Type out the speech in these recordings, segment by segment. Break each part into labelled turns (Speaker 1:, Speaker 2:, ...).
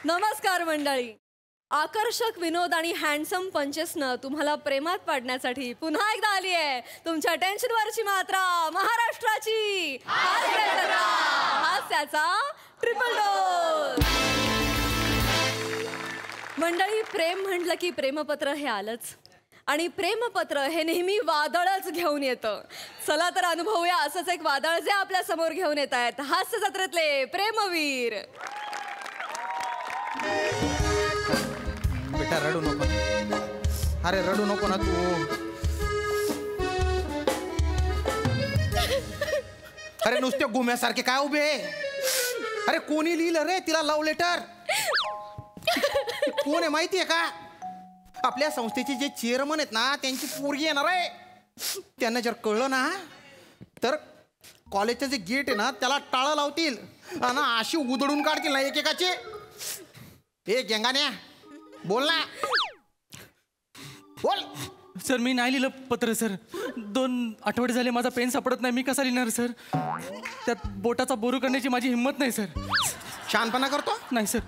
Speaker 1: नमस्कार मंडळी. आकर्षक विनोद आणि हँडसम पंचेसनं तुम्हाला प्रेमात पाडण्यासाठी पुन्हा एकदा आली आहे तुमच्या टेन्शनवरची मात्रा महाराष्ट्राची हास्याचा ट्रिपल डोस. मंडळी, प्रेम म्हटलं की प्रेमपत्र हे आलंच आणि प्रेमपत्र हे नेहमी वादळच घेऊन येतं. चला तर अनुभवूया असंच एक वादळ जे आपल्या समोर घेऊन येत आहेत हास्य जत्रेतले प्रेमवीर.
Speaker 2: बेटा रडू नको. अरे रडू नको ना तू. अरे नुसते गुम्यासारखे काय उभे. अरे कोणी लिहिलं रे तिला लव्ह लेटर? कोण आहे माहितीये का? आपल्या संस्थेचे जे चेअरमन आहेत ना त्यांची पोरगी येणार आहे. त्यांना जर कळलं ना तर कॉलेजचं जे गेट आहे ना त्याला टाळं लावतील आणि अशी उधळून काढतील ना एकेकाचे. ए गेंगाण्या बोल ना, बोल.
Speaker 3: सर मी नाही लिहिलं पत्र सर. 2 आठवडे झाले माझा पेन सापडत नाही. मी कसा लिहिणार सर? त्यात बोटाचा बोरू करण्याची माझी हिंमत नाही सर.
Speaker 2: शहाणपणा करतो?
Speaker 3: नाही सर.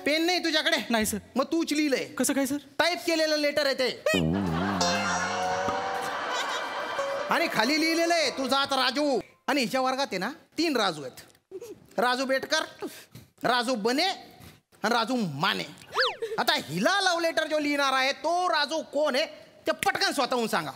Speaker 2: पेन नाही तुझ्याकडे?
Speaker 3: नाही सर.
Speaker 2: मग तूच लिहिलंय?
Speaker 3: कसं काय सर?
Speaker 2: टाईप केलेलं लेटर आहे ते आणि खाली लिहिलेलं आहे तुझा आता राजू. आणि हिच्या वर्गात आहे ना 3 राजू आहेत. राजू बेटकर, राजू बने आणि राजू माने. आता हिला लव्ह लेटर जो लिहिणार आहे तो राजू कोण आहे ते पटकन स्वतःहून सांगा.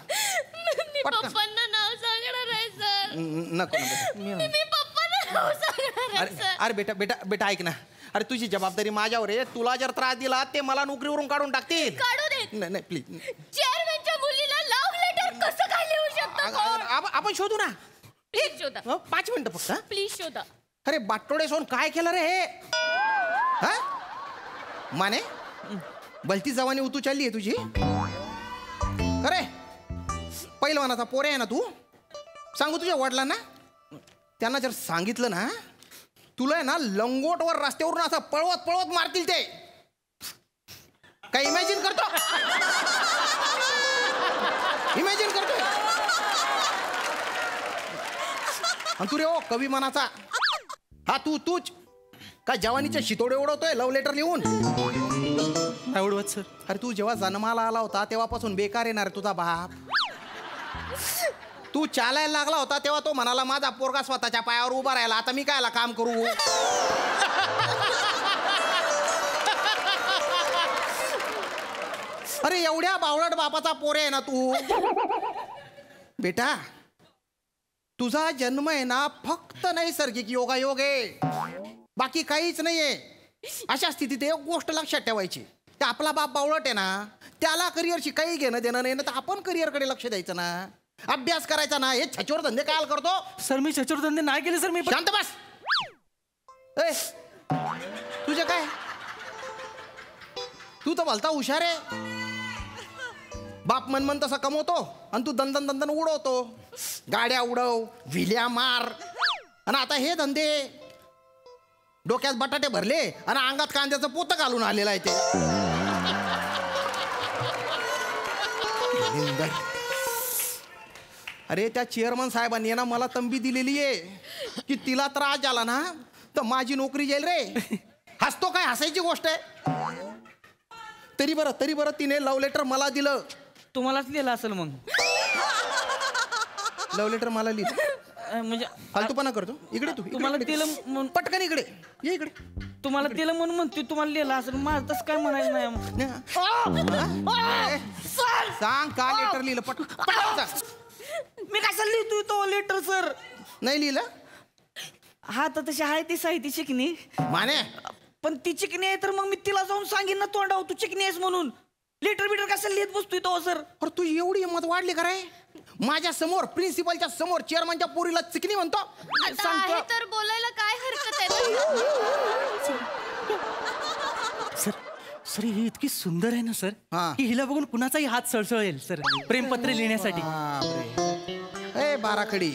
Speaker 4: पप्पांना नाव सांगणार आहे सर.
Speaker 2: नको
Speaker 4: मी पप्पांना नाव सांगणार आहे सर.
Speaker 2: अरे बेटा बेटा बेटा ऐक ना. अरे तुझी जबाबदारी माझ्यावर आहे. तुला जर त्रास दिला ते मला नोकरीवरून काढून टाकतील.
Speaker 4: काढू देत
Speaker 2: नाही नाही प्लीज.
Speaker 4: चेअरमॅनच्या मुलीला लव्ह लेटर कसं काय लिहू शकतो?
Speaker 2: आपण शोधू ना.
Speaker 4: प्लीज शोधा.
Speaker 2: 5 मिनिटं फक्त.
Speaker 4: प्लीज शोधा.
Speaker 2: अरे बाटोडे सोन काय केलं रे हे? हा माने भलती जवानी उतू चालली आहे तुझी. अरे पहिलवानाचा पोरे आहे ना तू. सांगू तुझ्या वडिलांना. त्यांना जर सांगितलं ना तुला आहे ना लंगोटवर रस्त्यावरून असं पळवत पळवत मारतील ते. काय इमॅजिन करतो? इमॅजिन करतो. आणि तू रे ओ कवी मनाचा. हा तूच काय जवानीच्या शितोडे उडवतोय लव्ह लेटर लिहून?
Speaker 3: नाही उडवत सर.
Speaker 2: अरे तू जेव्हा जन्माला आला होता तेव्हापासून बेकार येणार तुझा बाप. तू चालायला लागला होता तेव्हा तो म्हणाला माझा पोरगा स्वतःच्या पायावर उभा राहिला. आता मी कायला काम करू? अरे एवढ्या बावळट बापाचा पोरे आहे ना तू. बेटा तुझा जन्म आहे ना फक्त नैसर्गिक योगायोग आहे. बाकी काहीच नाहीये. अशा स्थितीत एक गोष्ट लक्षात ठेवायची. ते आपला बाप बावळट आहे ना त्याला करिअरशी काही घेणं देणं नाही ना तर आपण करिअरकडे लक्ष द्यायचं ना. अभ्यास करायचा ना. हे छचोर धंदे काय करतो?
Speaker 3: सर मी छचोर धंदे नाही केले सर. मी
Speaker 2: शांत बस. ए तुझे काय? तू तर भलता हुशार आहे. बाप मन तसा कमवतो आणि तू दंदन दंदन उडवतो. गाड्या उडव, विल्या मार. आणि आता हे धंदे. डोक्यात बटाटे भरले आणि अंगात कांद्याचं पोतं घालून आलेलं आहे ते. अरे त्या चेअरमन साहेबांनी ना मला तंबी दिलेली आहे की तिला त्रास झाला ना तर माझी नोकरी जाईल रे. हसतो काय? हसायची गोष्ट आहे. तरी बरं तिने लव्ह लेटर मला दिलं.
Speaker 5: तुम्हालाच लिहिलं असेल मग.
Speaker 2: लव्ह लेटर मला लिहिलं
Speaker 5: म्हणजे
Speaker 2: फालतूपणा करतो. इकडे तू.
Speaker 5: तुम्हाला दिलं
Speaker 2: पटकन इकडे ये. इकडे
Speaker 5: तुम्हाला दिलं म्हणून म्हणते तुम्हाला लिहिलं असेल. माझं तसं काय म्हणायचं नाही.
Speaker 2: सांग का लेटर लिहिलं? पटकन सांग.
Speaker 5: मी कसं लिहितोय तो लेटर सर?
Speaker 2: नाही लिहिलं?
Speaker 5: हा तर तशी आहे ती साहित्य चिकणी
Speaker 2: माने.
Speaker 5: पण ती चिकणी आहे तर मग मी तिला जाऊन सांगेन ना तोंडावर तू चिकणी आहेस म्हणून. लेटर बिटर कसं लिहित बसतोय तो सर?
Speaker 2: अरे तू एवढी हिंमत वाढली का रे? माझ्या समोर प्रिन्सिपलच्या समोर चेअरमनच्या पोरीला चिकनी म्हणतो?
Speaker 4: आता आहे तर बोलायला काय हरकत आहे?
Speaker 3: सर सर ही इतकी सुंदर आहे ना सर
Speaker 2: हा.
Speaker 3: की हिला बघून कुणाचाही हात सळसळेल सर प्रेमपत्र लिहिण्यासाठी.
Speaker 2: ए बाराखडी.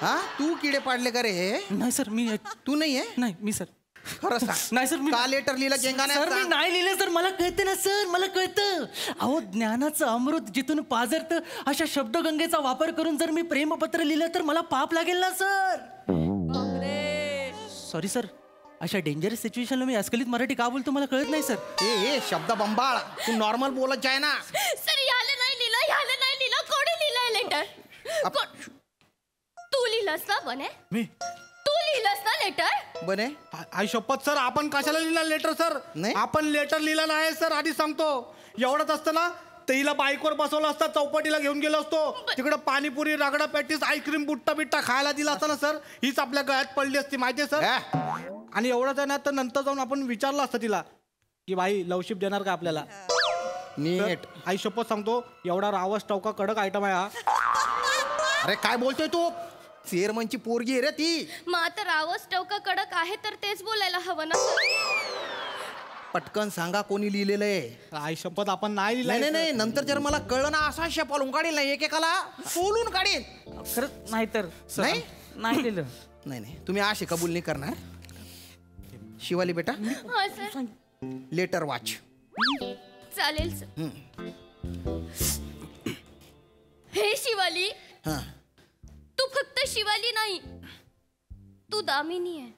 Speaker 2: हा तू किडे पाडले का रे हे?
Speaker 3: नाही सर मी.
Speaker 2: तू नाही आहे?
Speaker 3: नाही मी सर.
Speaker 2: खरं सांग.
Speaker 3: नाही सर मी
Speaker 2: का लेटर लिहिलं गेंगाने?
Speaker 3: सर मी नाही लिहिलं सर. मला कळतं ना सर. मला कळतं. अहो ज्ञानाचं अमृत जिथून पाझरतं अशा शब्दगंगेचा वापर करून जर मी प्रेमपत्र लिहिलं तर मला पाप लागेल ना सर. Sorry sir. अशा डेंजरस सिच्युएशनला मी अस्खलित मराठी का बोलतो मला कळत नाही सर.
Speaker 2: ए शब्द बंबाळ, तू नॉर्मल बोलत जाय ना.
Speaker 4: सर ह्याला नाही लिहिलं कोणी लिहिलंय लेटर? तू लिहिलंस ना बने?
Speaker 3: मी
Speaker 4: तू लिहिलंस ना लेटर?
Speaker 2: बने
Speaker 6: आई शपथ सर, आपण कशाला लिहिला लेटर सर?
Speaker 2: नाही.
Speaker 6: आपण लेटर लिहिला नाही सर, आधी सांगतो. एवढंच असतं ना तर हिला बाईकवर बसवलं असतं, चौपाटीला घेऊन गेलो असतो, तिकडं पाणीपुरी रगडा पॅटीस आईस्क्रीम बुट्टा बिट्टा खायला दिला असता ना सर, हीच आपल्या गळ्यात पडली असती माहितीये सर. आणि एवढंच आहे ना तर नंतर जाऊन आपण विचारलं असतं तिला की बाई लवशिप देणार का आपल्याला.
Speaker 2: नीट.
Speaker 6: आई शपथ सांगतो, एवढा रावस टवका कडक आयटम आहे हा.
Speaker 2: अरे काय बोलतोय तू? चेअरमनची पोरगी आहे रे ती.
Speaker 4: मग आता रावस टवका कडक आहे तर तेच बोलायला हवं ना.
Speaker 2: पटकन सांगा कोणी लिहिलेलं आहे.
Speaker 6: आई शपथ आपण नाही
Speaker 2: नाही
Speaker 6: लिहिलं.
Speaker 2: नाही नाही, नंतर जर मला कळलं ना असा शपालून काढेल ना, एकेकाला सोलून काढेल.
Speaker 5: खरंच नाही तर
Speaker 2: नाही
Speaker 5: नाही लिहिलं.
Speaker 2: नाही नाही, तुम्ही असे कबूल नाही करणार. शिवाली बेटा,
Speaker 4: हा सर,
Speaker 2: लेटर वाच.
Speaker 4: चालेल सर. हे शिवाली,
Speaker 2: हा.
Speaker 4: तू फक्त शिवाली नाही, तू दामिनी आहे,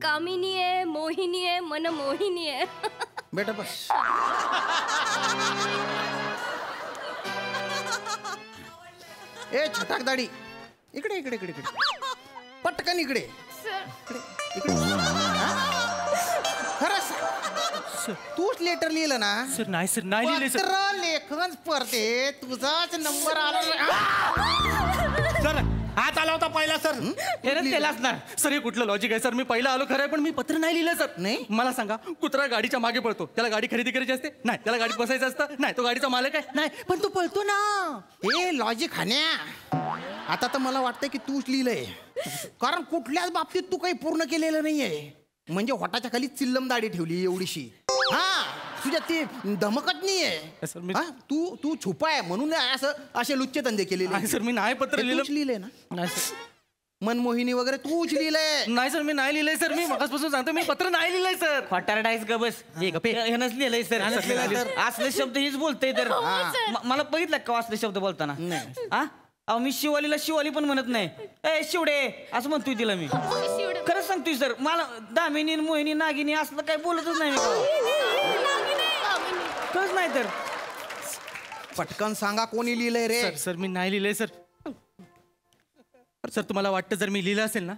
Speaker 4: कामिनी आहे, मोहिनी आहे, मनमोहिनी आहे.
Speaker 2: बेटा बस. ए छटाक दाढी, इकडे इकडे इकडे इकडे, पटकन इकडे
Speaker 4: सर,
Speaker 2: इकडे. खरंच तूच लेटर लिहिलं ना?
Speaker 3: सर नाही सर, नाही लिहिले सर.
Speaker 2: पत्र लेखन स्पर्धेत तुझाच नंबर आला.
Speaker 6: सर हात आला होता पहिला सर.
Speaker 3: त्याला असणार सर. हे कुठलं लॉजिक आहे सर? मी पहिला आलो खरं आहे, पण मी पत्र नाही लिहिलं सर.
Speaker 2: नाही?
Speaker 3: मला सांगा, कुत्रा गाडीच्या मागे पळतो, त्याला गाडी खरेदी करायची असते? नाही. त्याला गाडीत बसायचं असतं? नाही. तो गाडीचा मालक आहे? नाही. पण तो पळतो ना.
Speaker 2: हे लॉजिक हाण्या. आता तर मला वाटतंय की तूच लिहिलंय, कारण कुठल्याच बाबतीत तू काही पूर्ण केलेलं नाहीये. म्हणजे होटाच्या खाली चिल्लम दाढी ठेवली एवढीशी. हा, तुझ्या ती धमकत नाहीये.
Speaker 3: सर, मी-
Speaker 2: हा, तू छुपा आहे म्हणून असं असे लुच्चे धंदे केलेले.
Speaker 3: नाही सर, मी नाही पत्र लिहिलं.
Speaker 2: लिहिलंय ना?
Speaker 3: नाही सर.
Speaker 2: मनमोहिनी वगैरे तूच लिहिलंय.
Speaker 3: नाही सर, मी नाही लिहिलंय सर. मी मगासपासून सांगतो, मी पत्र नाही लिहिलंय सर.
Speaker 5: फटारडाईस ग बस. ह्यानंच लिहिलंय सर. असले शब्द हीच बोलतय तर. मला बघितलं का असले शब्द बोलताना? हा, अहो मी शिवालीला शिवाली पण म्हणत नाही. ए शिवडे असं म्हणतोय तिला मी.
Speaker 4: शिवडे.
Speaker 5: खरंच सांगतोय सर. मला दामिनी मोहिनी नागिनी असलं काही बोलतच नाही मी. खरंच नाही तर.
Speaker 2: पटकन सांगा कोणी लिहिलंय रे?
Speaker 3: सर सर, मी नाही लिहिलंय सर. सर तुम्हाला वाटतं जर मी लिहिलं असेल ना,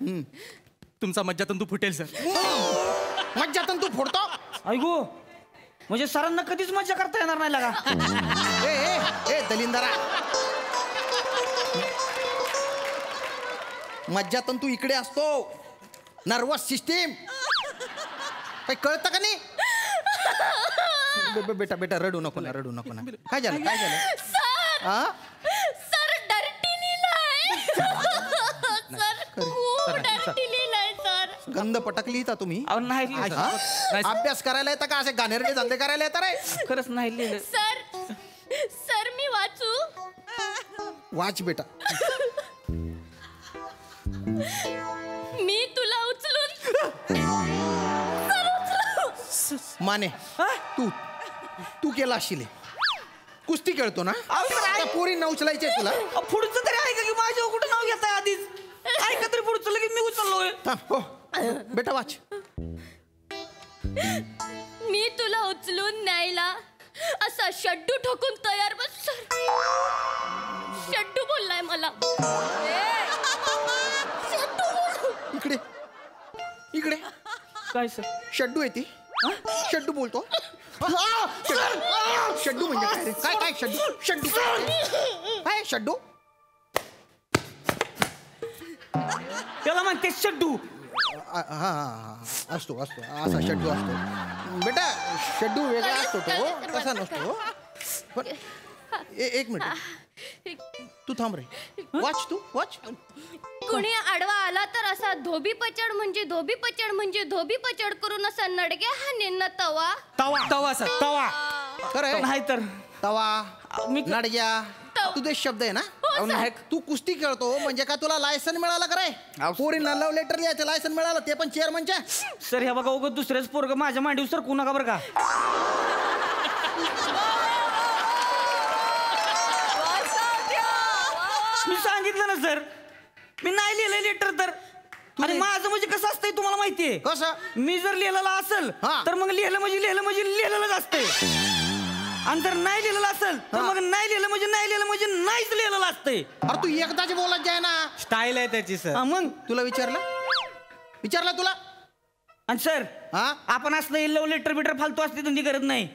Speaker 3: तुमचा मज्जातंतू फुटेल सर.
Speaker 2: मज्जातून तू फोडतो.
Speaker 5: ऐगो म्हणजे सरांना कधीच मजा करता येणार नाही लागा.
Speaker 2: ए ए ए दलिंदरा, मज्जातंतू इकडे असतो. नर्वस सिस्टीम काही कळतं का नाही? बेटा बेटा रडू नको ना, रडू नको ना. काय झालं काय झालं?
Speaker 4: सर,
Speaker 2: हा,
Speaker 4: सर डर्टी लिहिलंय. सर खूप डर्टी लिहिलंय सर.
Speaker 2: गंध पटकली का तुम्ही?
Speaker 5: अहो नाही लिहिलं
Speaker 2: हा?
Speaker 5: सर.
Speaker 2: अभ्यास करायला येतं का? असे गाणेरडे धंदे करायला येतं रे?
Speaker 5: खरंच नाही लिहिलं.
Speaker 4: सर, सर मी वाचू?
Speaker 2: वाच बेटा.
Speaker 4: मी तुला उचलून
Speaker 2: माने, तू तू केला असशील. कुस्ती खेळतो ना? आता पोरी न उचलायचे तुला.
Speaker 5: पुढचं तरी ऐका की माझ्या कुठं नाव घेताय आधीच. ऐका तरी पुढचं लगेच मी उचललोय.
Speaker 2: थांब, हो बेटा वाच.
Speaker 4: मी तुला उचलून न्यायला असा शड्डू ठोकून तयार बस. सर शड्डू बोललाय मला.
Speaker 2: इकडे इकडे
Speaker 5: काय सर?
Speaker 2: शड्डू आहे ती. शड्डू बोलतो. शड्डू म्हणजे काय रे? काय काय शड्डू? शड्डू काय शड्डू?
Speaker 5: त्याला म्हणते शड्डू.
Speaker 2: हा हा असतो असतो असा शड्डू असतो बेटा. शड्डू वेगळा असतो तो, तसा नसतो. पण एक मिनिट तू थांब रे. वाच तू वाच.
Speaker 4: कुणी आडवा आला तर असा धोबी पचड म्हणजे धोबी पचड म्हणजे धोबी पचड करून असा नडगे हा निन्न तवा.
Speaker 6: तवा
Speaker 3: तवा सर.
Speaker 6: तवा.
Speaker 2: खरं
Speaker 5: नाही तर
Speaker 2: तवा
Speaker 5: मी
Speaker 2: नडग्या तुझे शब्द आहे ना?
Speaker 5: अहो, नाही.
Speaker 2: तू कुस्ती खेळतो म्हणजे काय तुला लायसन मिळालं का रे? पोरींना लव्ह लेटर लिहायचं लायसन मिळालं, ते पण चेअरमनच्या.
Speaker 5: सर हे बघा उगं दुसऱ्याच पोरग माझ्या मांडीवर सर कू नका बरं का. मी सांगितलं ना सर, मी नाही लिहिलंय लेटर तर. आणि माझं म्हणजे कसं असतंय तुम्हाला माहितीये
Speaker 2: कसं?
Speaker 5: मी जर लिहिलेलं असेल
Speaker 2: हा.
Speaker 5: तर मग लिहिलेलंच असतंय आणि जर नाही लिहिलेलं असेल तर मग नाही लिहिलं नाहीच लिहिलेलं असतंय.
Speaker 2: अरे तू एकदाच बोलत जाय ना.
Speaker 6: स्टाईल आहे त्याची सर.
Speaker 5: हा, मग
Speaker 2: तुला विचारलं तुला.
Speaker 5: आणि सर
Speaker 2: हा
Speaker 5: आपण असलं लव लेटर बिटर फालतू असते धंदी करत नाही.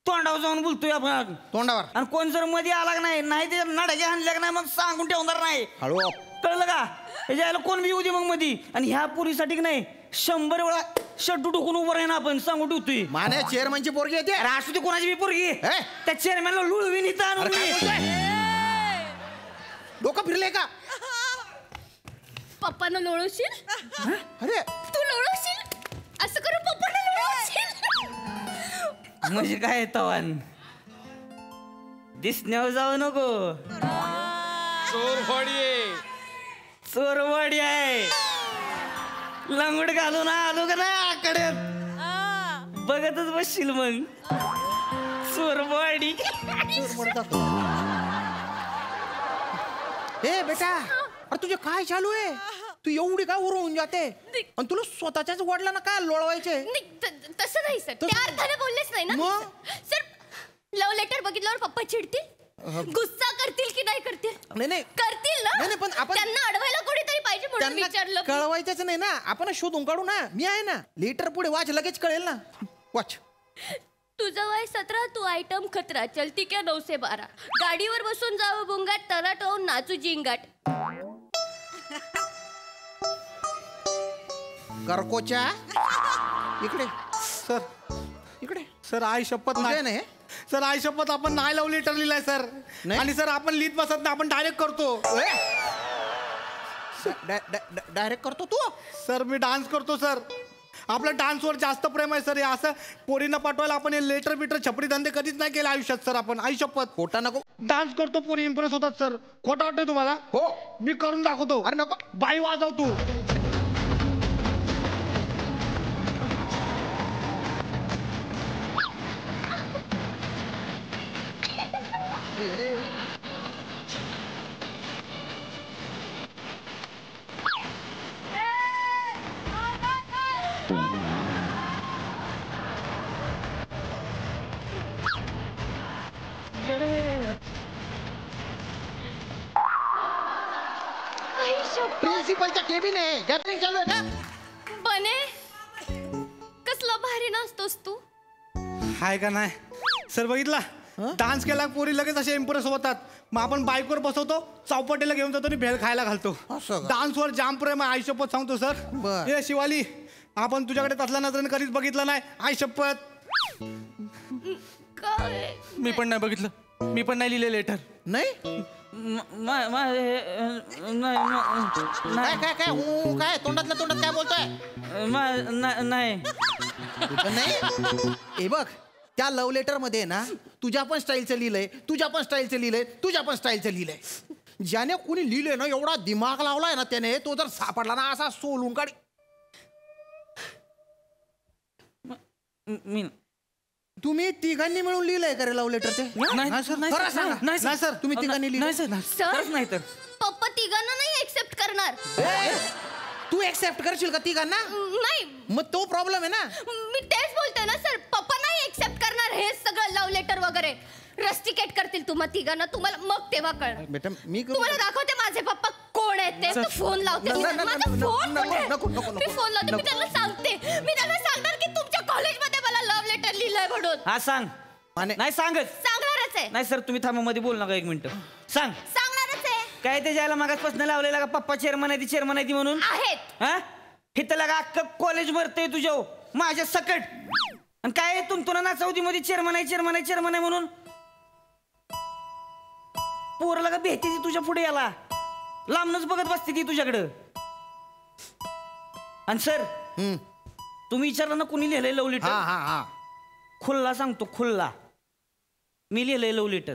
Speaker 5: तोंडावर जाऊन बोलतोय आपण.
Speaker 2: तोंडावर.
Speaker 5: आणि कोण जर मध्ये आला का नाही ते नाड्याच्या हाणल्या का नाही मग सांगून ठेवणार नाही.
Speaker 2: हळू.
Speaker 5: कळलं का? यायला कोण बी येऊ दे मग मधी. आणि ह्या पुरीसाठी की नाही 100 वेळा शड्डू टोकून उभं राही ना आपण सांगून ठेवतोय.
Speaker 2: माने चेअरमनची पोरगी येते.
Speaker 5: अरे असू दे कोणाची बी पोरगी
Speaker 2: हे?
Speaker 5: त्या चेअरमॅनला लुळवीन इथं आणून
Speaker 2: अरे काय
Speaker 5: मी.
Speaker 2: बोलतोय? डोकं फिरले का?
Speaker 4: पप्पानं लोळवशील?
Speaker 2: अरे
Speaker 4: तू लोळवशील? असं करून पप्पानं लोळवशील?
Speaker 5: म्हणजे काय तवान दिसण्यावर जाऊ नको. चोरवाडी आहे. लंगोट घालून आलो का नाही आकड्यात बघतच बसशील मग. चोरवाडी.
Speaker 2: ए बेटा, अरे तुझे काय चालू आहे? तू एवढी काय उरून जाते आणि तुला स्वतःच्याच वडिलांना काय लोळवायचे?
Speaker 4: नाही, तसं नाही सर. त्या अर्थाने बोललेच नाही ना
Speaker 2: मग?
Speaker 4: सर. लव्ह लेटर बघितल्यावर पप्पा चिडतील, गुस्सा करतील की नाही करतील?
Speaker 2: नाही
Speaker 4: करतील ना.
Speaker 2: नाही, पण आपण-
Speaker 4: त्यांना अडवायला कोणीतरी पाहिजे म्हणून
Speaker 2: त्यांना
Speaker 4: विचारलं.
Speaker 2: कळवायचंच नाही ना. आपण शोधून काढू ना. मी आहे ना. लेटर पुढे वाच, लगेच कळेल ना. वाच.
Speaker 4: तुझं वय 17, तू आयटम खतरा, चलती क्या 9 से 12. गाडीवर बसून जावं बुंगाट, तराटवून नाचू जिंगाट.
Speaker 2: करकोच्या इकडे
Speaker 6: सर
Speaker 2: इकडे
Speaker 6: सर आई शपथ
Speaker 2: तुझं
Speaker 6: नाही.
Speaker 2: नाही.
Speaker 6: सर आई शपथ आपण नाही लव्ह लेटर लिहिलाय सर.
Speaker 2: नाही?
Speaker 6: आणि सर आपण लिहित बसत नाही, आपण डायरेक्ट करतो.
Speaker 2: डायरेक्ट करतो तू.
Speaker 6: सर मी डान्स करतो सर. आपलं डान्सवर जास्त प्रेम आहे सर. हे असं पोरींना पाठवायला आपण हे लेटर बिटर छपरी धंदे कधीच नाही केले आयुष्यात सर. आपण आई शपथ
Speaker 2: खोटा नको.
Speaker 6: डान्स करतो, पोरी इम्प्रेस होतात सर. खोटं वाटतंय तुम्हाला?
Speaker 2: हो.
Speaker 6: मी करून दाखवतो.
Speaker 2: अरे नको.
Speaker 6: बाई वाजव तू.
Speaker 2: प्रिन्सिपलच्या केबिन आहे. गॅदरिंग चालू आहे का?
Speaker 4: बने, कसला भारी नाचतोस तू.
Speaker 6: हाय का नाही सर? बघितला डान्स केला पोरी लगेच असे इम्प्रेस होतात. मग आपण बाईकवर बसवतो, चौपाटीला घेऊन जातो आणि भेळ खायला घालतो.
Speaker 2: असं का?
Speaker 6: डान्सवर जाम प्रेम आहे आई शपथ सांगतो सर.
Speaker 2: बर.
Speaker 6: हे शिवाली, आपण तुझ्याकडे तसल्या नजरेने कधीच बघितलं नाही आई शपथ.
Speaker 4: काय?
Speaker 3: मी पण नाही बघितलं. मी पण नाही लिहिले लेटर.
Speaker 2: नाही काय काय काय काय तोंडातल्या तोंडात काय बोलतोय?
Speaker 5: नाही
Speaker 2: कुठं नाही. हे बघ, त्या लव्ह लेटर मध्ये ना तुझ्या पण स्टाईलचं लिहिलंय, तुझ्या पण स्टाईलचं लिहिलंय. ज्याने कुणी लिहिलंय ना, एवढा दिमाग लावलाय ना त्याने, तो जर सापडला ना असा सोलून काढ.
Speaker 5: मी
Speaker 2: तुम्ही तिघांनी मिळून लिहिलंय का रे लव्ह लेटर ते?
Speaker 3: नाही
Speaker 6: सर,
Speaker 3: नाही,
Speaker 2: खरं सांगा.
Speaker 3: नाही,
Speaker 2: नाही सर, तुम्ही तिघांनी
Speaker 3: नाही
Speaker 2: लिहिलंय.
Speaker 3: सर.
Speaker 4: सर,
Speaker 5: खरंच नाही तर
Speaker 4: पप्पा तिघांना नाही एक्सेप्ट करणार.
Speaker 2: तू एक्सेप्ट करशील का तिघांना?
Speaker 4: नाही,
Speaker 2: मग तो प्रॉब्लेम आहे ना.
Speaker 4: मी तेच बोलते ना सर. पप्पा नाही एक्सेप्ट करणार हे सगळं लव्ह लेटर वगैरे. रस्टिकेट करतील तुम्हाला तिघांना. तुम्हाला मग तेव्हा कळणार.
Speaker 2: बेटा मी करू.
Speaker 4: तुम्हाला दाखवते माझे पप्पा कोण आहेत ते. तू फोन लावते.
Speaker 2: नको,
Speaker 4: माझा
Speaker 2: नको,
Speaker 4: फोन
Speaker 2: नको,
Speaker 4: कुठे?
Speaker 2: नको, नको,
Speaker 4: मी
Speaker 2: नको.
Speaker 4: फोन लावते. मी त्यांना सांगते. मी त्यांना सांगणार की तुमच्या कॉलेजमध्ये मला लव्ह लेटर लिहिलंय म्हणून.
Speaker 5: हा सांग.
Speaker 2: माने.
Speaker 5: नाही सांगत.
Speaker 4: सांगणारच आहे.
Speaker 5: नाही सर, तुम्ही थांबा, मध्ये बोल नका 1 मिनिट. सांग
Speaker 4: सांगणारच आहे.
Speaker 5: काय ते जायला मागासपासून लावलेला का पप्पा चेअरमन आहे ती म्हणून?
Speaker 4: आहेत.
Speaker 5: हा इथं लगा अख्खं कॉलेज भरतंय तुझ्या माझ्या सकट. आणि काय तुला नाचवती मध्ये चेअरमन आहे म्हणून पोर लगा भेटते ती तुझ्या पुढे याला. लांबनच बघत बसते ती तुझ्याकडं. आणि सर तुम्ही विचारलं ना कुणी लिहिलंय लव्ह
Speaker 2: हा
Speaker 5: लेटर?
Speaker 2: हा हा.
Speaker 5: खुल्ला सांगतो, खुल्ला मी लिहिलंय लव्ह लेटर.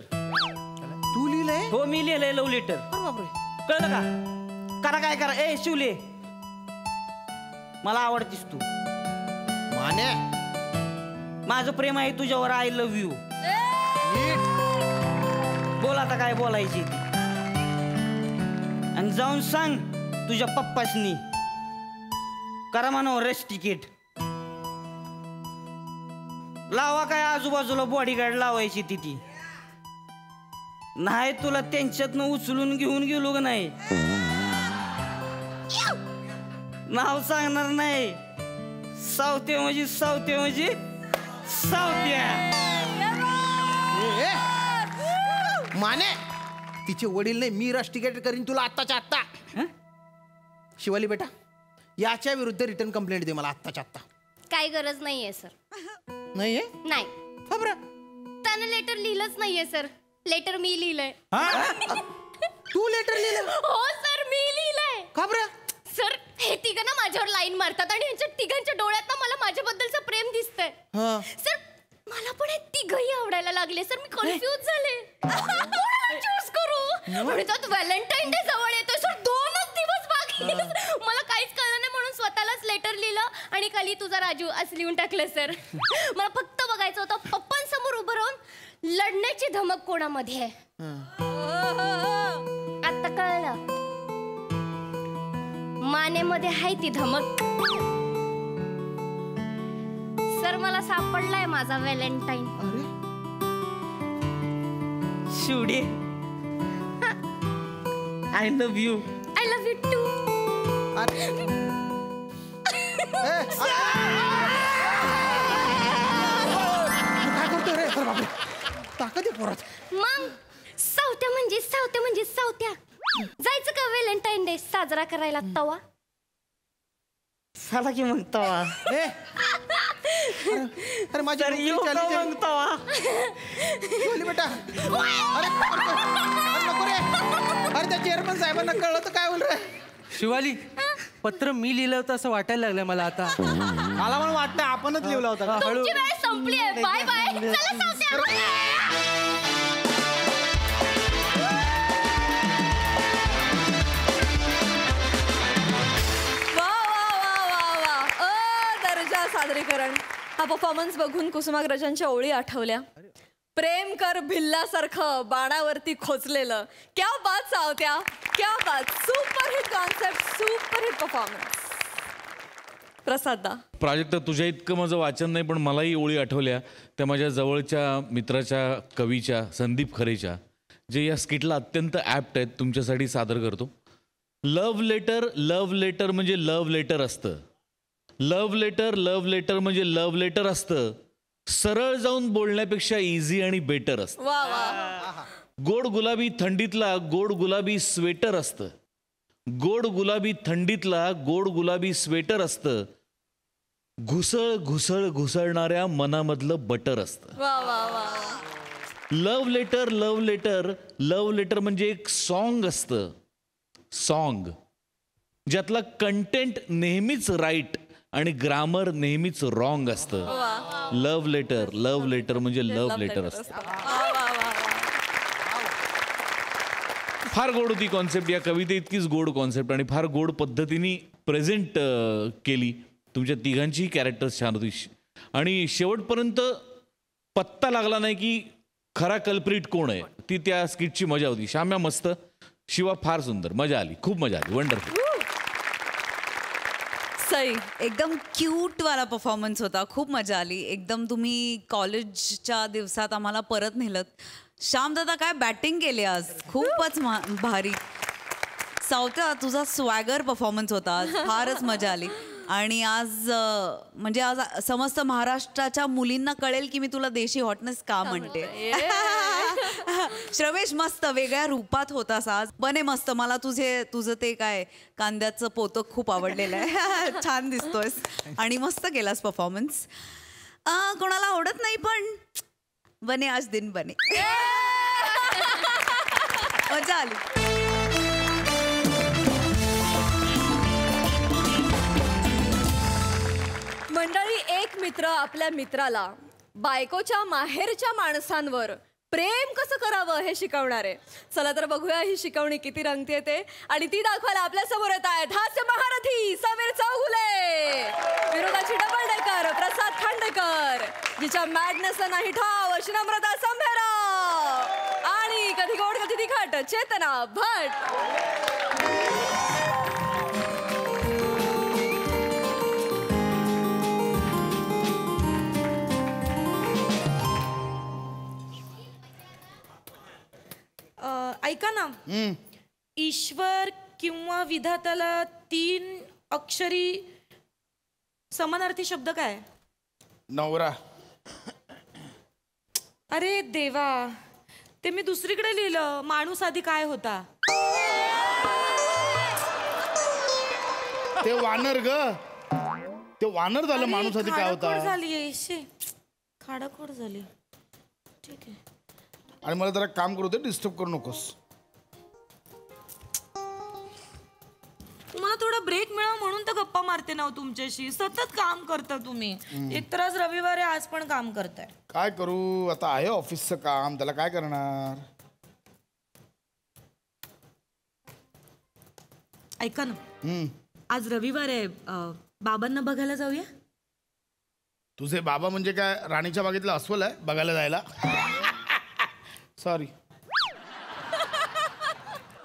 Speaker 2: तू लिहिलंय?
Speaker 5: हो मी लिहिलंय लव्ह लेटर.
Speaker 2: अरे बापरे.
Speaker 5: कळलं का? करा काय करा. ए शिवले, मला आवडतीस तू.
Speaker 2: माने
Speaker 5: माझं प्रेम आहे तुझ्यावर. I love you. बोल आता काय बोलायची ती. आणि जाऊन सांग तुझ्या पप्पासनी करा म्हणा रेस्ट तिकीट. लावा काय आजूबाजूला बॉडीगार्ड लावायची ती. नाही तुला त्यांच्यातनं उचलून घेऊन गेलो का नाही नाव सांगणार नाही. सावते म्हणजे सावत्या.
Speaker 2: माने तिचे वडील नाही, मी रश तिकीट करीन तुला आत्ताच्या आत्ता. शिवाली बेटा, याच्या विरुद्ध रिटर्न कंप्लेंट दे मला आत्ताच्या आत्ता.
Speaker 4: काय गरज नाहीये सर.
Speaker 2: नाहीये?
Speaker 4: नाही.
Speaker 2: खबर
Speaker 4: त्यानं लेटर लिहिलंच नाहीये सर. लेटर मी लिहिलंय.
Speaker 2: तू लेटर लिहिलं?
Speaker 4: हो सर, मी लिहिलंय.
Speaker 2: खबर
Speaker 4: सर, हे तिघं ना माझ्यावर लाईन मारतात आणि ह्यांच्या तिघांच्या डोळ्यात ना मला माझ्याबद्दलचं प्रेम दिसतंय. सर, मला पण हे तिघही आवडायला लागले सर. मी कन्फ्यूज झाले. चूज करू. म्हणतात व्हॅलेंटाईन डे जवळ येतोय सर. 2च दिवस बाकी. मला काहीच कळलं नाही म्हणून स्वतःलाच लेटर लिहिलं आणि खाली तुझा राजू असं लिहून टाकलं सर. मला फक्त बघायचं होतं पप्पांसमोर उभं राहून लढण्याची धमक कोणामध्ये आहे. आता कळलं. मानेमध्ये आहे ती धमक. सर, मला सापडलाय माझा valentine.
Speaker 5: Shivde, I love you.
Speaker 4: I love you too.
Speaker 2: काय करतो रे? अरे बापरे, ताकद आहे पोरात.
Speaker 4: मग सावत्या म्हणजे सावत्या. जायचं का व्हॅलेंटाईन डे साजरा करायला तवा?
Speaker 5: चला की मग तवा.
Speaker 2: अरे माझ्या
Speaker 5: मग तवा.
Speaker 2: शिवाली बेटा, अरे नको रे. अरे त्या चेअरमन साहेबांना कळलं तर काय होईल रे?
Speaker 3: शिवाली, पत्र मी लिहिलं होतं असं वाटायला लागलं मला आता.
Speaker 6: मला पण वाटतं आपणच लिहिला होता.
Speaker 4: तुमची वेळ संपली आहे. Bye bye. चला सावत्या.
Speaker 1: सादरीकरण. हा परफॉर्मन्स बघून कुसुमाग्रजांच्या ओळी आठवल्या. प्रेम कर भिल्लासारखं बाणावरती खोचलेलं. क्या बात सावत्या, क्या बात. Superhit concept, superhit performance. प्रसादा,
Speaker 7: प्राजक्ता, तुझ्या इतकं माझं वाचन नाही पण मलाही ओळी आठवल्या त्या माझ्या जवळच्या मित्राच्या कवीच्या संदीप खरेच्या, जे या स्किटला अत्यंत ॲप्ट आहेत. तुमच्यासाठी सादर करतो. लव्ह लेटर म्हणजे लव्ह लेटर असतं. लव्ह लेटर म्हणजे लव्ह लेटर असतं. सरळ जाऊन बोलण्यापेक्षा इझी आणि बेटर असतं.
Speaker 1: वा वा.
Speaker 7: गोड गुलाबी थंडीतला गोड गुलाबी स्वेटर असतं. गोड गुलाबी थंडीतला गोड गुलाबी स्वेटर असतं. घुसळणाऱ्या मनामधलं बटर असतं.
Speaker 1: वा वा वा.
Speaker 7: लव्ह लेटर म्हणजे एक सॉन्ग असतं. सॉन्ग ज्यातला कंटेंट नेहमीच राईट आणि ग्रामर नेहमीच रॉंग असतं. लव्ह लेटर म्हणजे लव्ह लेटर असतं. फार गोड होती कॉन्सेप्ट. या कविते इतकीच गोड कॉन्सेप्ट आणि फार गोड पद्धतीने प्रेझेंट केली. तुमच्या तिघांचीही कॅरेक्टर्स छान होती आणि शेवटपर्यंत पत्ता लागला नाही की खरा कल्प्रिट कोण आहे. ती त्या स्किटची मजा होती. श्याम्या मस्त, शिवा फार सुंदर. मजा आली, खूप मजा आली. वंडरफुल.
Speaker 1: सई,
Speaker 8: एकदम क्यूट वाला परफॉर्मन्स होता. खूप मजा आली. एकदम तुम्ही कॉलेजच्या दिवसात आम्हाला परत नेलत. श्याम दादा काय बॅटिंग केली आज. खूपच भारी. सावत्या, तुझा स्वॅगर परफॉर्मन्स होता आज. फारच मजा आली. आणि आज म्हणजे आज समस्त महाराष्ट्राच्या मुलींना कळेल की मी तुला देशी हॉटनेस का म्हणते. श्रमेश, मस्त वेगळ्या रूपात होतास आज. बने मस्त. मला तुझं ते काय कांद्याचं पोतं खूप आवडलेलं आहे. छान दिसतोयस आणि मस्त केलास परफॉर्मन्स. कोणाला आवडत नाही पण बने आज दिन बने. मजा आली.
Speaker 1: मंडळी, एक मित्र आपल्या मित्राला बायकोच्या माहेरच्या माणसांवर प्रेम कसं करावं हे शिकवणार आहे. चला तर बघूया ही शिकवणी किती रंगते ते. आणि ती दाखवायला आपल्या समोर येत आहेत हास्य महारथी समीर चौगुले, विरोधाची डबल डेकर प्रसाद खांडेकर, जिच्या मॅडनेसला नाही ठाव अशी नम्रता संभेराव आणि कधी गोड कधी तिखट चेतना भट.
Speaker 9: ऐका ना, ईश्वर किंवा विधात्याला 3 अक्षरी समानार्थी शब्द काय?
Speaker 6: नवरा.
Speaker 9: अरे देवा, ते मी दुसरीकडे लिहिलं. माणूस आधी काय होता?
Speaker 6: ते वानर ग, ते वानर झालं. माणूस आधी काय होता?
Speaker 9: खाडाखोड झाली, खाडाखोड झाली. ठीक आहे.
Speaker 6: आणि मला जरा काम करू दे, डिस्टर्ब करू नकोस.
Speaker 9: तुम्हाला थोडा ब्रेक मिळावा म्हणून तर गप्पा मारते ना तुमच्याशी. सतत काम करता तुम्ही. एकतर आज रविवार आहे, आज पण काम करताय.
Speaker 6: काय करू आता, आहे ऑफिसचं काम, त्याला काय करणार.
Speaker 9: ऐका ना, आज रविवार आहे, बाबांना बघायला जाऊया.
Speaker 6: तुझे बाबा म्हणजे काय राणीच्या बागेतला अस्वल आहे बघायला जायला? सॉरी.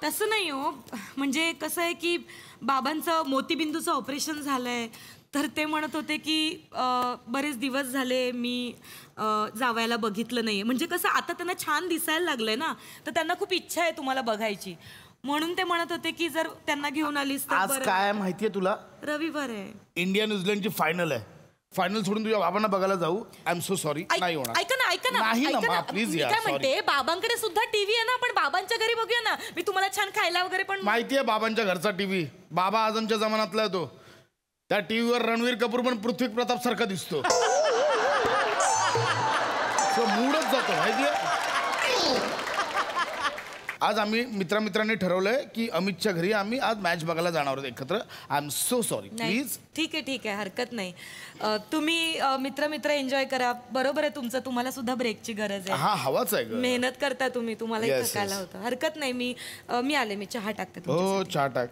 Speaker 9: तसं नाही हो, म्हणजे कसं आहे की बाबांचं मोतीबिंदूचं ऑपरेशन झालंय, तर ते म्हणत होते की बरेच दिवस झाले मी जावयाला बघितलं नाही. म्हणजे कसं आता त्यांना छान दिसायला लागलंय ना, तर त्यांना खूप इच्छा आहे तुम्हाला बघायची. म्हणून ते म्हणत होते की जर त्यांना घेऊन आलीस तर
Speaker 6: आज
Speaker 9: बरं.
Speaker 6: काय माहितीये तुला?
Speaker 9: रविवार आहे.
Speaker 6: इंडिया न्यूझीलंडची फायनल आहे. फायनल सोडून तुझ्या बाबांना बघायला जाऊ? आय एम सो सॉरी, नाही होणार.
Speaker 9: ऐका ना,
Speaker 6: नाही ना,
Speaker 9: ऐका ना,
Speaker 6: प्लीज
Speaker 9: मी
Speaker 6: या.
Speaker 9: काय म्हणते, बाबांकडे सुद्धा टीव्ही आहे ना, आपण बाबांच्या घरी बघूया ना. मी तुम्हाला छान खायला वगैरे पण.
Speaker 6: माहितीये बाबांच्या घरचा टीव्ही, बाबा आजमच्या जमान्यातला आहे तो. त्या टीव्हीवर रणवीर कपूर पण पृथ्वी प्रताप सारखा दिसतो. मूडच जातो माहितीये. आज आम्ही मित्रांनी ठरवलंय की अमितच्या घरी आम्ही आज मॅच बघायला जाणार आहोत एकत्र. I am so sorry, please.
Speaker 9: ठीक आहे, हरकत नाही. तुम्ही मित्र एन्जॉय करा. बरोबर आहे तुमचं, तुम्हाला सुद्धा ब्रेकची गरज आहे.
Speaker 6: हा, हवाच आहे ग.
Speaker 9: मेहनत करता तुम्ही, तुम्हाला
Speaker 6: Yes,
Speaker 9: थकायला
Speaker 6: yes.
Speaker 9: होतं. हरकत नाही. मी आले, मी चहा टाकते
Speaker 6: हो,
Speaker 9: तुमच्यासाठी.
Speaker 6: चहा टाक.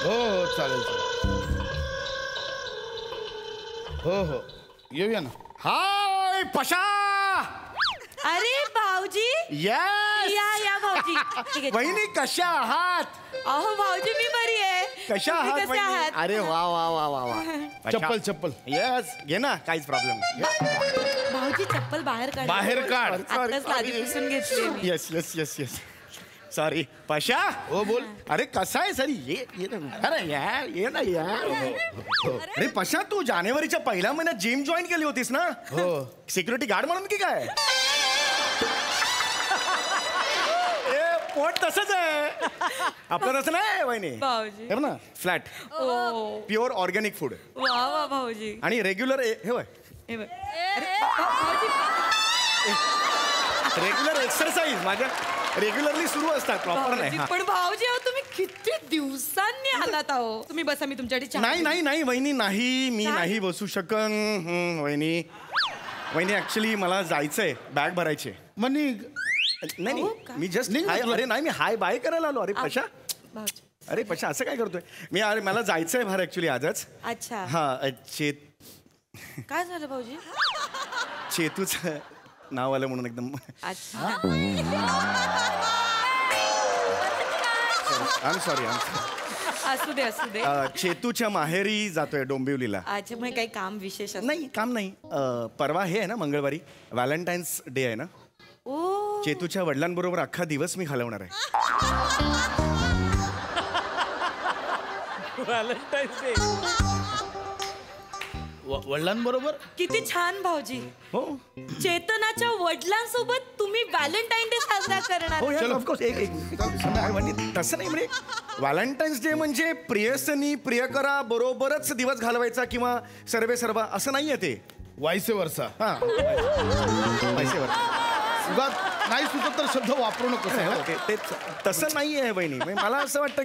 Speaker 6: हो चालेल. हो येऊया ना. हाय पशा.
Speaker 9: अरे भाऊजी,
Speaker 6: यस.
Speaker 9: या भाऊजी. ठीक आहे.
Speaker 6: वहिनी कशा आहात?
Speaker 9: अहो भाऊजी, मी बरी आहे.
Speaker 6: कशा
Speaker 9: तुम्ही
Speaker 6: आहात
Speaker 9: कसे
Speaker 6: वहिनी?
Speaker 9: आहात?
Speaker 10: अरे वा वा वा वा वा.
Speaker 6: चप्पल.
Speaker 10: येस, घे ना, काहीच प्रॉब्लेम नाही.
Speaker 9: भाऊजी, चप्पल बाहेर काढ.
Speaker 6: बाहेर काढ.
Speaker 9: आताच आधीपासून घेतली मी.
Speaker 10: Yes yes yes yes. Sorry पशा.
Speaker 6: हो बोल.
Speaker 10: अरे कसा आहे सर? ये ना. अरे यार, ये ना यार. अरे पशा, तू जानेवारीच्या पहिल्या महिन्यात जिम जॉईन केली होतीस ना?
Speaker 6: हो.
Speaker 10: सिक्युरिटी गार्ड म्हणून की काय? पोट तसंच आहे आपलं, तसं नाही वहिनी.
Speaker 9: भाऊजी.
Speaker 10: हे बघ ना, फ्लॅट, प्युअर ऑर्गॅनिक फूड
Speaker 9: वा वा भाऊजी.
Speaker 10: आणि रेग्युलर हे बघ,
Speaker 9: हे बघ. अरे, भाऊजी.
Speaker 10: रेग्युलर एक्सरसाइज माझ्या रेग्युलरली सुरू असतात, प्रॉपर नाही.
Speaker 9: भाऊजी, पण भाऊजी, अहो तुम्ही किती दिवसांनी आलात आहो. तुम्ही बसा, मी तुमच्यासाठी चहा
Speaker 10: नाही
Speaker 9: घेते.
Speaker 10: नाही नाही वहिनी, नाही मी
Speaker 9: काय?
Speaker 10: नाही बसू शकन. वहिनी ऍक्च्युली मला जायचंय, बॅग भरायची.
Speaker 6: मनी
Speaker 10: नाही
Speaker 9: हो
Speaker 10: नाही,
Speaker 9: का?
Speaker 10: मी जस्ट
Speaker 6: निघ ना तुला.
Speaker 10: अरे नाही, मी हाय बाय करायला आलो. अरे पशा,
Speaker 9: भाऊजी.
Speaker 10: अरे पशा, असं काय करतोय मी? अरे मला जायचंय बाहेर ऍक्च्युली आजच.
Speaker 9: अच्छा,
Speaker 10: हा,
Speaker 9: काय झालं भाऊजी?
Speaker 10: चेतूचं नाव आलं म्हणून एकदम.
Speaker 9: अच्छा.
Speaker 10: I sorry.
Speaker 9: असू दे.
Speaker 10: चेतूच्या माहेरी जातोय डोंबिवलीला.
Speaker 9: अच्छा, मग काही काम विशेष असं?
Speaker 10: नाही, काम नाही. परवा हे आहे ना, मंगळवारी व्हॅलेंटाईन्स डे आहे ना.
Speaker 9: ओ,
Speaker 10: चेतूच्या वडिलांबरोबर अख्खा दिवस मी घालवणार आहे.
Speaker 7: Valentine's day.
Speaker 6: वडिलांबरोबर.
Speaker 9: किती छान भाऊजी.
Speaker 10: हो
Speaker 9: चेतनाच्या वडिलांसोबत तुम्ही व्हॅलेंटाईन डे साजरा करणार.
Speaker 10: हो यार, ऑफकोर्स. तसं नाही म्हणजे व्हॅलेंटाईन्स डे म्हणजे प्रियसनी प्रियकरा बरोबरच दिवस घालवायचा किंवा सर्वे सर्वा असं नाहीये ते.
Speaker 6: वायसे वर्षा.
Speaker 10: हा, पैसेवर
Speaker 6: उगाच नाही सुचत तर शब्द वापरू नको.
Speaker 10: ते तसं नाही आहे बहिणी. म्हणजे मला असं वाटतं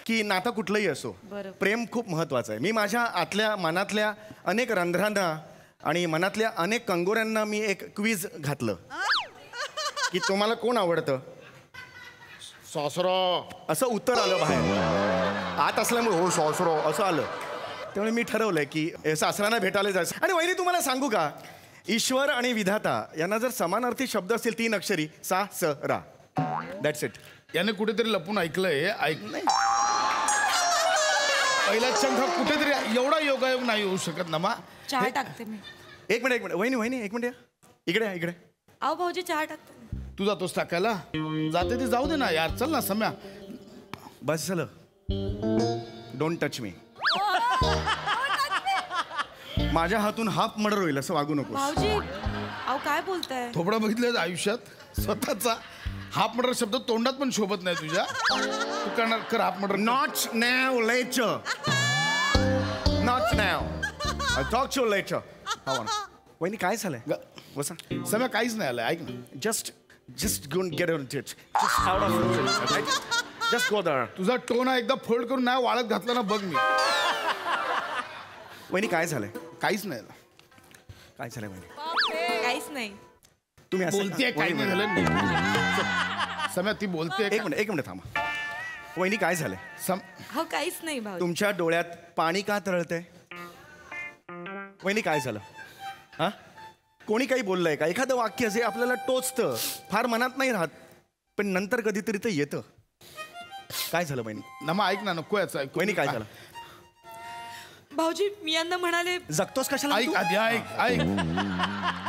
Speaker 10: की नातं कुठलंही असो, प्रेम खूप महत्वाचं आहे. मी माझ्या आतल्या मनातल्या अनेक रंध्रांना आणि मनातल्या अनेक कंगोऱ्यांना मी एक क्विज घातलं की तुम्हाला कोण आवडतं?
Speaker 6: सासरा.
Speaker 10: असं उत्तर आलं बाहेर. आत असल्यामुळे हो सासरो असं आलं. त्यामुळे मी ठरवलंय की सासऱ्यांना भेटायला जायचं. आणि वहिनी तुम्हाला सांगू का, ईश्वर आणि विधाता यांना जर समानार्थी शब्द असतील 3 अक्षरी, सा स रा, दॅट्स इट.
Speaker 11: याने कुठेतरी लपून ऐकलंय. नाही पहिला चंख कुठेतरी एवढा योगायोग नाही होऊ शकत ना मा.
Speaker 9: चहा टाकते मी.
Speaker 10: एक मिनिट वहिनी एक मिनिट इकडे.
Speaker 9: अहो भाऊजी चहा टाकते.
Speaker 11: तू जातोस टाकायला. जाते ती जाऊ दे ना यार. चल ना सम्या.
Speaker 10: बस झालं. Don't touch me. माझ्या हातून हाफ मर्डर होईल असं वागू नको.
Speaker 9: भाऊजी अहो काय बोलताय.
Speaker 11: थोपडा बघितलं आयुष्यात स्वतःचा. हाफ मर्डर शब्द तोंडात पण शोभत नाही तुझ्या. तू करणार कर half murder.
Speaker 10: Not now later. Not now. Talk to later. वहिनी काय झालंय. बसा.
Speaker 11: सम्या काहीच नाही आलंय. ऐक ना.
Speaker 10: Just go get on it. Just out of it. Just go there.
Speaker 11: तुझा टोन एकदा फोल्ड करून नाही वाळत घातला ना बघ मी.
Speaker 10: वहिनी काय झालंय.
Speaker 11: काहीच नाही.
Speaker 10: काय झालंय वहिनी.
Speaker 9: काहीच नाही.
Speaker 10: तुम्ही असं
Speaker 11: बोलतेय काही नाही झालं. सम्या ती बोलते.
Speaker 10: एक मिनिट थांबा. वहिनी काय झालंय.
Speaker 9: हो काहीच नाही भाऊ.
Speaker 10: तुमच्या डोळ्यात पाणी का तरळतंय. वहिनी काय झालं. हा कोणी काही बोललंय का. एखादं वाक्य जे आपल्याला टोचतं फार मनात नाही राहत पण नंतर कधीतरी ते येतं. काय झालं वहिनी.
Speaker 11: नमा ऐक ना नको याचं ऐक.
Speaker 10: वहिनी काय झालं.
Speaker 9: भाऊजी मी यांना म्हणाले
Speaker 10: जगतोस कशाला.
Speaker 11: ऐक आधी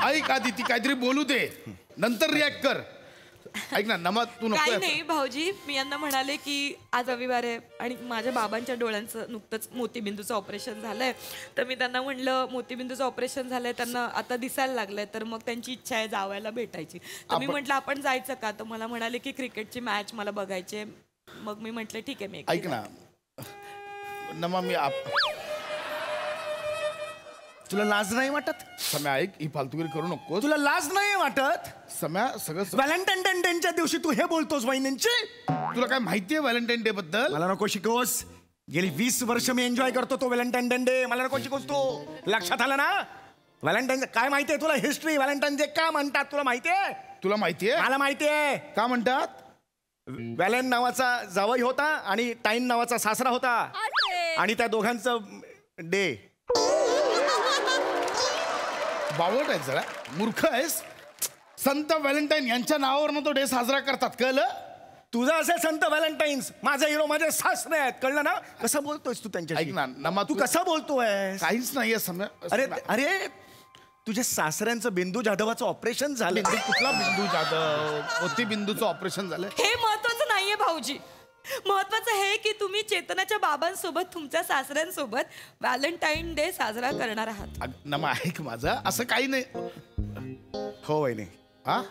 Speaker 11: ऐक आधी ती काहीतरी बोलू दे नंतर रिॲक्ट कर. ऐक ना नमा तू नको.
Speaker 9: काही नाही भाऊजी मी यांना म्हणाले की आज रविवार आहे आणि माझ्या बाबांच्या डोळ्यांचं नुकतंच मोतीबिंदूचं ऑपरेशन झालंय. तर मी त्यांना म्हणलं मोतीबिंदूचं ऑपरेशन झालंय त्यांना आता दिसायला लागलंय तर मग त्यांची इच्छा आहे जावयाला भेटायची. तर मी म्हटलं आपण जायचं का. तर मला म्हणाले की क्रिकेटची मॅच मला बघायची. मग मी म्हटलं ठीक आहे मी
Speaker 11: ऐक ना नमा मी
Speaker 10: तुला लाज नाही वाटत.
Speaker 11: सम्या ऐक ही फालतूगिरी करू नको.
Speaker 10: तुला लाज नाही वाटत.
Speaker 11: सम्या सगळं
Speaker 10: व्हॅलेंटाईन डेच्या दिवशी तू हे बोलतोस वहिनींची.
Speaker 11: तुला काय माहितीये व्हॅलेंटाईन डे बद्दल.
Speaker 10: मला नको शिकवस. गेली 20 वर्ष मी एन्जॉय करतो तो व्हॅलेंटाईन डे. मला नको शिकवस तू. लक्षात आलं ना. व्हॅलेंटाईन काय माहितीये तुला हिस्ट्री. व्हॅलेंटाईन डे का म्हणतात तुला माहितीये.
Speaker 11: तुला माहितीये.
Speaker 10: मला माहितीये
Speaker 11: का म्हणतात.
Speaker 10: व्हॅलेंट नावाचा जावई होता आणि टाईन नावाचा सासरा होता आणि त्या दोघांचं डे.
Speaker 11: बावट आहे जरा मूर्ख आहेस. संत व्हॅलेंटाईन यांच्या नावावरनं तो डे साजरा करतात कळलं.
Speaker 10: तुझा असेल संत व्हॅलेंटाईन्स. माझा हिरो माझे सासरे आहेत कळलं ना. कसं बोलतोयस तू त्यांच्याशी.
Speaker 11: ऐक ना नमा
Speaker 10: तू कसा बोलतोय.
Speaker 11: काहीच नाहीये सम्या.
Speaker 10: अरे तुझ्या सासऱ्यांचं बिंदू जाधवाचं ऑपरेशन झालं.
Speaker 11: कुठला बिंदू जाधव. मोती बिंदूचं ऑपरेशन झालं.
Speaker 9: हे महत्वाचं नाहीये भाऊजी. महत्वाचं हे की तुम्ही चेतनाच्या बाबांसोबत तुमच्या सासऱ्यांसोबत व्हॅलेंटाईन डे साजरा करणार आहात.
Speaker 11: नमा ऐक माझं असं काही नाही.
Speaker 10: हो वहिनी. हा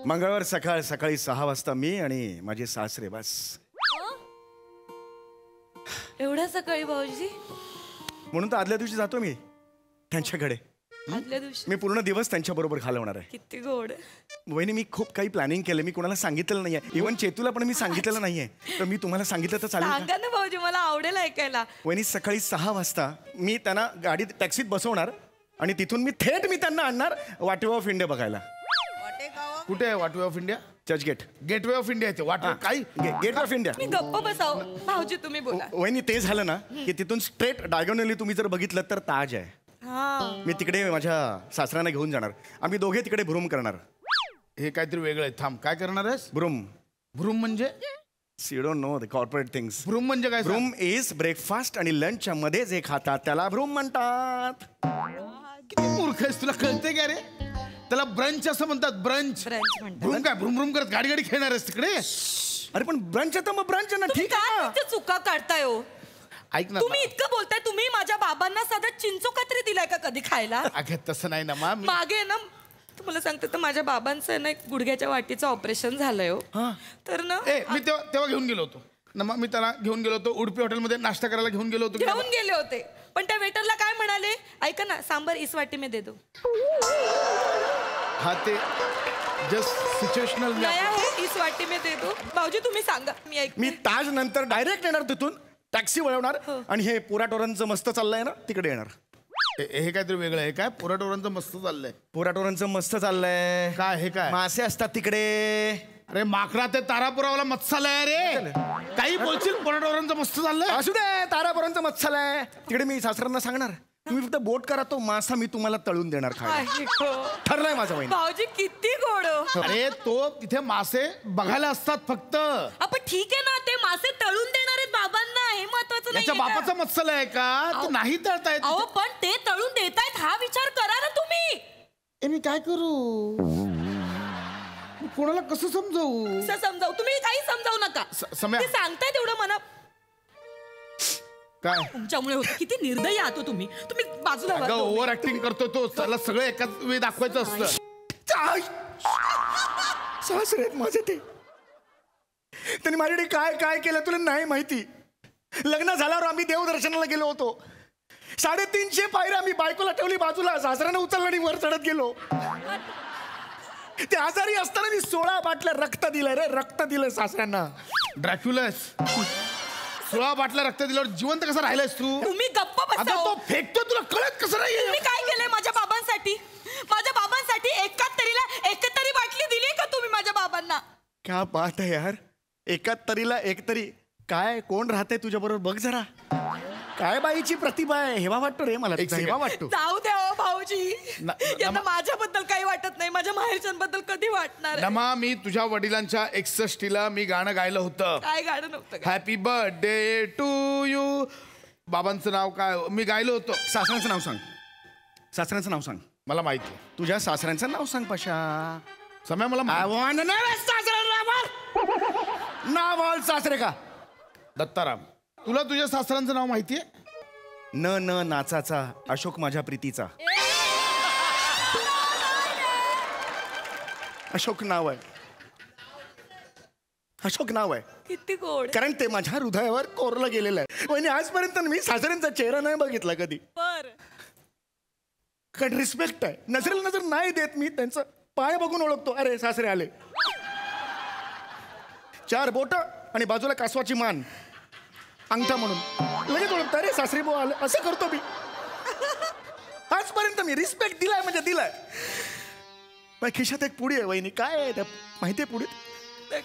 Speaker 10: मंगळवार सकाळी 6 वाजता मी आणि माझे सासरे बस.
Speaker 9: एवढ्या सकाळी भाऊजी.
Speaker 10: म्हणून तर आदल्या दिवशी जातो मी त्यांच्याकडे.
Speaker 9: आदल्या दिवशी
Speaker 10: मी पूर्ण दिवस त्यांच्या बरोबर घालवणार आहे.
Speaker 9: किती गोड.
Speaker 10: वहिनी मी खूप काही प्लॅनिंग केलं. मी कोणाला सांगितलेलं नाहीये. इव्हन चेतूला पण मी सांगितलेलं नाहीये. तर मी तुम्हाला सांगितलं तर चालेल.
Speaker 9: सांगा ना भाऊजी मला आवडेल ऐकायला.
Speaker 10: वहिनी सकाळी 6 वाजता मी त्यांना गाडीत टॅक्सीत बसवणार आणि तिथून मी थेट त्यांना आणणार वाटेवा ऑफ इंडिया बघायला.
Speaker 11: कुठे आहे वाटवे of India.
Speaker 10: Churchgate.
Speaker 11: Gateway of India येते वाटवे काही
Speaker 10: गेट ऑफ इंडिया.
Speaker 9: मी गप्प बसाव. भाऊजी तुम्ही बोला.
Speaker 10: वहिनी ते झालं ना की तिथून स्ट्रेट डायगोनली तुम्ही जर बघितलं तर ताज आहे. मी तिकडे माझ्या सासऱ्यांना घेऊन जाणार. आम्ही दोघे तिकडे भ्रूम करणार.
Speaker 11: हे काहीतरी वेगळं आहे. थांब काय करणार आहेस.
Speaker 10: भ्रूम.
Speaker 11: भ्रूम म्हणजे.
Speaker 10: You don't know the corporate things.
Speaker 11: Vroom म्हणजे काय.
Speaker 10: भ्रूम इज ब्रेकफास्ट आणि लंचच्या मध्ये जे खातात त्याला भ्रूम म्हणतात.
Speaker 11: किती मूर्ख आहेस. तुला कळते का रे. त्याला ब्रंच असं म्हणतात. ब्रंच. भ्रूम काय भ्रूम भ्रूम करत गाडी खेळणार आहेस तिकडे.
Speaker 10: अरे पण ब्रंच तर मग ब्रंच ना. ठीक आहे.
Speaker 9: चुका काढताय हो.
Speaker 11: ऐक ना
Speaker 9: तुम्ही इतकं बोलताय. तुम्ही माझ्या बाबांना साधा चिंचोका तरी दिलाय का कधी खायला.
Speaker 11: अगं तसं नाही ना मा.
Speaker 9: मागे ना तुम्हाला सांगते तर माझ्या बाबांचं ना एक गुडघ्याच्या वाटीचं ऑपरेशन झालंय हो. तर ना
Speaker 11: मी तेव्हा घेऊन गेलो होतो ना. मी त्याला घेऊन गेलो होतो उडपी हॉटेलमध्ये नाश्ता करायला घेऊन गेलो होतो.
Speaker 9: घेऊन गेले होते पण त्या वेटरला काय म्हणाले. ऐका ना सांबर इस वाटी में दे दो.
Speaker 11: हा ते जस्ट सिच्युएशनल
Speaker 9: नया है इस वाटी में दे दो. भाऊजी तुम्ही सांगा
Speaker 10: मी ताज नंतर डायरेक्ट येणार तिथून टॅक्सी वळवणार आणि हे पोराटोरांचं मस्त चाललंय ना तिकडे येणार.
Speaker 11: हे काहीतरी वेगळं आहे. काय पोराटोरांचं मस्त चाललंय.
Speaker 10: पोराटोरांचं मस्त चाललंय.
Speaker 11: काय हे काय
Speaker 10: मासे असतात तिकडे.
Speaker 11: अरे माकरा ते तारापुरावाला मत्स्यालय रे. काही बोलशील. पोराटोरांचं मस्त चाललंय.
Speaker 10: असू दे तारापुरांचं मत्स्यालय. तिकडे मी सासऱ्यांना सांगणार तुम्ही फक्त बोट करा, तो मासा मी तुम्हाला तळून देणार खायला. ठरलंय माझं वहिनी.
Speaker 9: भाऊजी किती गोड.
Speaker 11: अरे तो तिथे मासे बघायला असतात फक्त.
Speaker 9: आपण ठीक आहे ना, ते मासे तळून देणार आहेत बाबांना, हे महत्वाचं
Speaker 11: याच्या
Speaker 9: नाहीये का?
Speaker 11: बापाचा मत्सल आहे का? ते नाही तळतायत.
Speaker 9: अहो पण ते तळून देतायत हा विचार करा ना तुम्ही.
Speaker 11: ए, मी काय करू? मी कोणाला कसं समजावू?
Speaker 9: कसं समजावू? तुम्ही काही समजावू नका.
Speaker 11: सम्या.
Speaker 9: ते सांगताय तेवढं मना
Speaker 11: काय
Speaker 9: तुमच्यामुळे होतं. किती निर्दयी आहात हो तुम्ही. तुम्ही बाजूला व्हा.
Speaker 11: ओव्हर ऍक्टिंग करतो तो. त्याला सगळं एकाच वेळी दाखवायचं असतं.
Speaker 10: सासरे आहेत माझे ते. त्यांनी माझ्याकडे काय काय केलं तुला नाही माहिती. लग्न झाल्यावर आम्ही देवदर्शनाला गेलो होतो. 350 पायऱ्या आम्ही बायकोला ठेवली बाजूला, सासऱ्यानं उचललं आणि वर चढत गेलो. ते आजारी असताना मी 16 बाटल्या रक्त दिलं रे, रक्त दिलं सासऱ्यांना.
Speaker 11: ड्रॅक्युलस 16 बाटल्या रक्त दिल्यावर जिवंत कसा राहिलायस तू?
Speaker 9: तुम्ही गप्प बसा.
Speaker 11: अगं तो फेकतो, तुला कळत कसं नाही?
Speaker 9: तुम्ही काय केलंय माझ्या बाबांसाठी? माझ्या बाबांसाठी एकतरी बाटली दिली का तुम्ही माझ्या बाबांना?
Speaker 10: क्या बात आहे यार. एकातरीला एक तरी. काय कोण राहते तुझ्या बरोबर बघ जरा. काय बाईची प्रतिभा आहे. हेवा वाटतो रे मला. हेवा वाटतो.
Speaker 9: जाऊ द्या हो भाऊजी. यांना माझ्याबद्दल काही वाटत नाही, माझ्या माहेरच्यांबद्दल कधी वाटणार आहे?
Speaker 11: नमा, मी तुझ्या वडिलांच्या 61ला मी गाणं गायलं होतं.
Speaker 9: काय गाणं नव्हतं का?
Speaker 11: Happy birthday to you. बाबांचं नाव काय मी गायलं होतं?
Speaker 10: सासऱ्यांचं नाव सांग. सासऱ्यांचं नाव सांग.
Speaker 11: मला माहिती.
Speaker 10: तुझ्या सासऱ्यांचं नाव सांग पशा.
Speaker 11: समय मला
Speaker 10: नाव सासरे का?
Speaker 11: दत्ताराम. तुला तुझ्या सासऱ्यांचं नाव माहितीये?
Speaker 10: न नाचाचा अशोक माझ्या प्रीतीचा. अशोक नाव आहे. अशोक नाव आहे.
Speaker 9: किती गोड.
Speaker 10: कारण ते माझ्या हृदयावर कोरलं गेलेलं आहे. म्हणजे आजपर्यंत मी सासऱ्यांचा चेहरा नाही बघितला कधी. कारण रिस्पेक्ट आहे. नजरेला नजर नाही देत मी. त्यांचं पाय बघून ओळखतो. अरे सासरे आले. 4 बोट आणि बाजूला कासवाची मान, अंगठा म्हणून लगेच ओळखतो. अरे सासरे भाऊ आले. असं करतो मी. आजपर्यंत मी रिस्पेक्ट दिलाय म्हणजे दिलाय. पण खिशात एक पुडी आहे वहिनी. काय आहे त्या माहितीये पुढीत?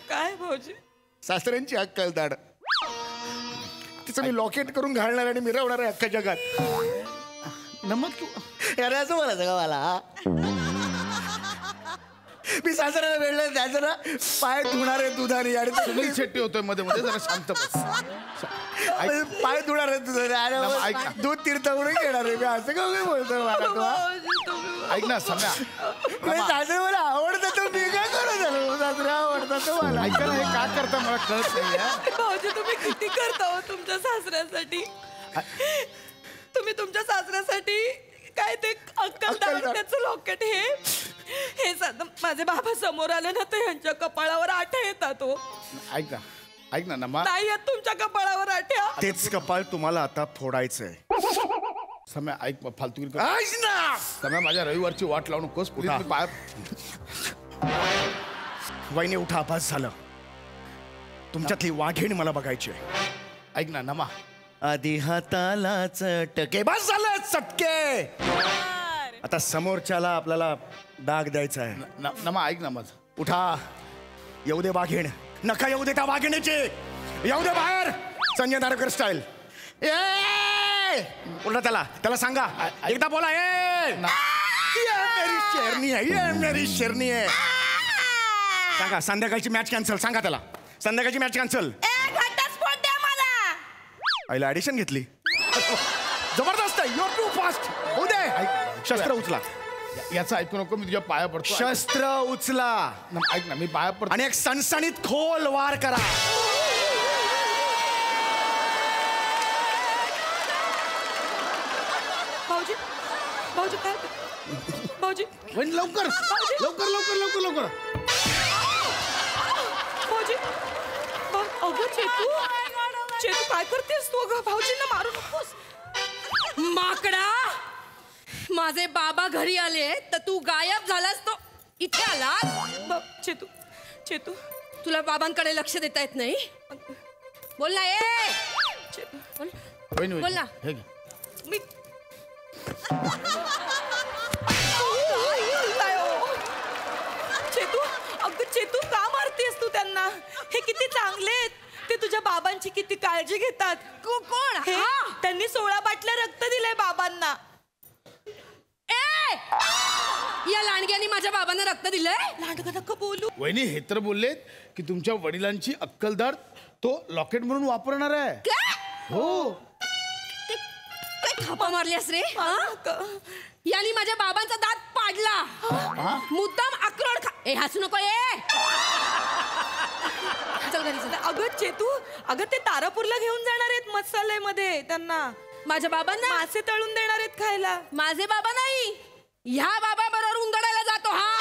Speaker 9: काय भाऊजी?
Speaker 10: सासऱ्यांची अक्कल दाड. तिचं मी लॉकेट करून घालणार आणि मिरवणार आहे अख्ख्या जगात.
Speaker 11: नमक तू
Speaker 10: अरे असं बोलायचं का मला? मी सासऱ्याला वेळलं त्याचं ना पाय धुणार आहे दुधाने. आणि
Speaker 11: सुनील शेट्टी होतोय मध्ये मध्ये. जरा शांत बस.
Speaker 10: पाय धुणार आहे दुधाने. अरे दूध तीर्थवरून घेणार आहे मी. असं का बोलतो मला तू?
Speaker 11: ऐक ना सम्या.
Speaker 10: सासरे मला आवडतं तर मी काय करत झालो. सासरे आवडतं तर मला.
Speaker 11: ऐका ना, हे का करता मला कळत नाही.
Speaker 9: भाऊजी तुम्ही किती करता हो तुमच्या सासऱ्यासाठी. तुम्ही तुमच्या सासऱ्यासाठी काय ते अक्कलदारचं लॉकेट हे साधं माझे बाबा समोर आले ना तर ह्यांच्या कपाळावर आठ्या येतात हो.
Speaker 11: ऐक ना नमा.
Speaker 9: नाही येत तुमच्या कपाळावर आठ्या.
Speaker 10: तेच कपाळ तुम्हाला आता फोडायचंय.
Speaker 11: सम्या ऐक, फालतू
Speaker 10: ना.
Speaker 11: सम्या, माझ्या रविवारची वाट लावू नकोस. पाय.
Speaker 10: वहिनी उठा. आभास झालं. तुमच्यातली वाघीण मला बघायची आहे.
Speaker 11: ऐक ना नमा.
Speaker 10: आधी हाताला चटके. बस झालं चटके. आता समोरच्याला आपल्याला डाग द्यायचा आहे.
Speaker 11: नमा ऐक ना माझं.
Speaker 10: उठा. येऊ दे वाघीण. नका येऊ दे त्या वाघिणीची. येऊ दे बाहेर. संजय नारळकर स्टाईल. उठा. त्याला सांगा. एकदा बोला. मेरी शेरनी आहे. ये मेरी शेरनी आहे. सांगा संध्याकाळची मॅच कॅन्सल. सांगा त्याला संध्याकाळची मॅच कॅन्सल.
Speaker 9: घटस्फोट द्या मला.
Speaker 10: आईला ऍडिशन घेतली. जबरदस्त आहे. You're too fast. होऊ दे. शस्त्र उचला.
Speaker 11: याचं ऐकू नको. मी तुझ्या पाया पडतो.
Speaker 10: शस्त्र उचला.
Speaker 11: ऐक ना, मी पाया पडतो.
Speaker 10: आणि एक सणसणीत खोल वार करा.
Speaker 9: भाऊजी भाऊजी काय? भाऊजी
Speaker 11: लवकर लवकर लवकर लवकर लवकर.
Speaker 9: भाऊजी अगं चेतू काय करतेस तू? अगं भाऊजींना मारू नकोस.
Speaker 1: माकडा. माझे बाबा घरी आले तर तू गायब झालास. तो इथे आलास.
Speaker 9: चेतू
Speaker 1: तुला बाबांकडे लक्ष देता येत नाही. बोल ना.
Speaker 9: चेतू
Speaker 1: बोल ना.
Speaker 9: मी चेतू का मारतेस तू त्यांना? हे किती चांगले आहेत. ते तुझ्या बाबांची किती काळजी घेतात.
Speaker 1: कोण?
Speaker 9: त्यांनी 16 बाटल्या रक्त दिलंय बाबांना.
Speaker 1: या लांडग्याने माझ्या बाबांना रक्त दिलंय.
Speaker 9: लांडगा नका बोलू.
Speaker 11: वहिनी हे तर बोललेत की तुमच्या वडिलांची अक्कलदार तो लॉकेट म्हणून वापरणार आहे. हो.
Speaker 1: काय थापा मारलीस रे? याने माझ्या बाबांचा दात पाडला. मुद्दाम अक्रोड ए हसू नको ए. चल घरी चल.
Speaker 9: अगं चेतू, अगं ते तारापूरला घेऊन जाणार आहेत मसाल्यामध्ये त्यांना.
Speaker 1: माझ्या बाबांना
Speaker 9: मासे तळून देणार आहेत खायला.
Speaker 1: माझे बाबा नाही, ह्या बाबा बरोबर उंदडायला जातो हा.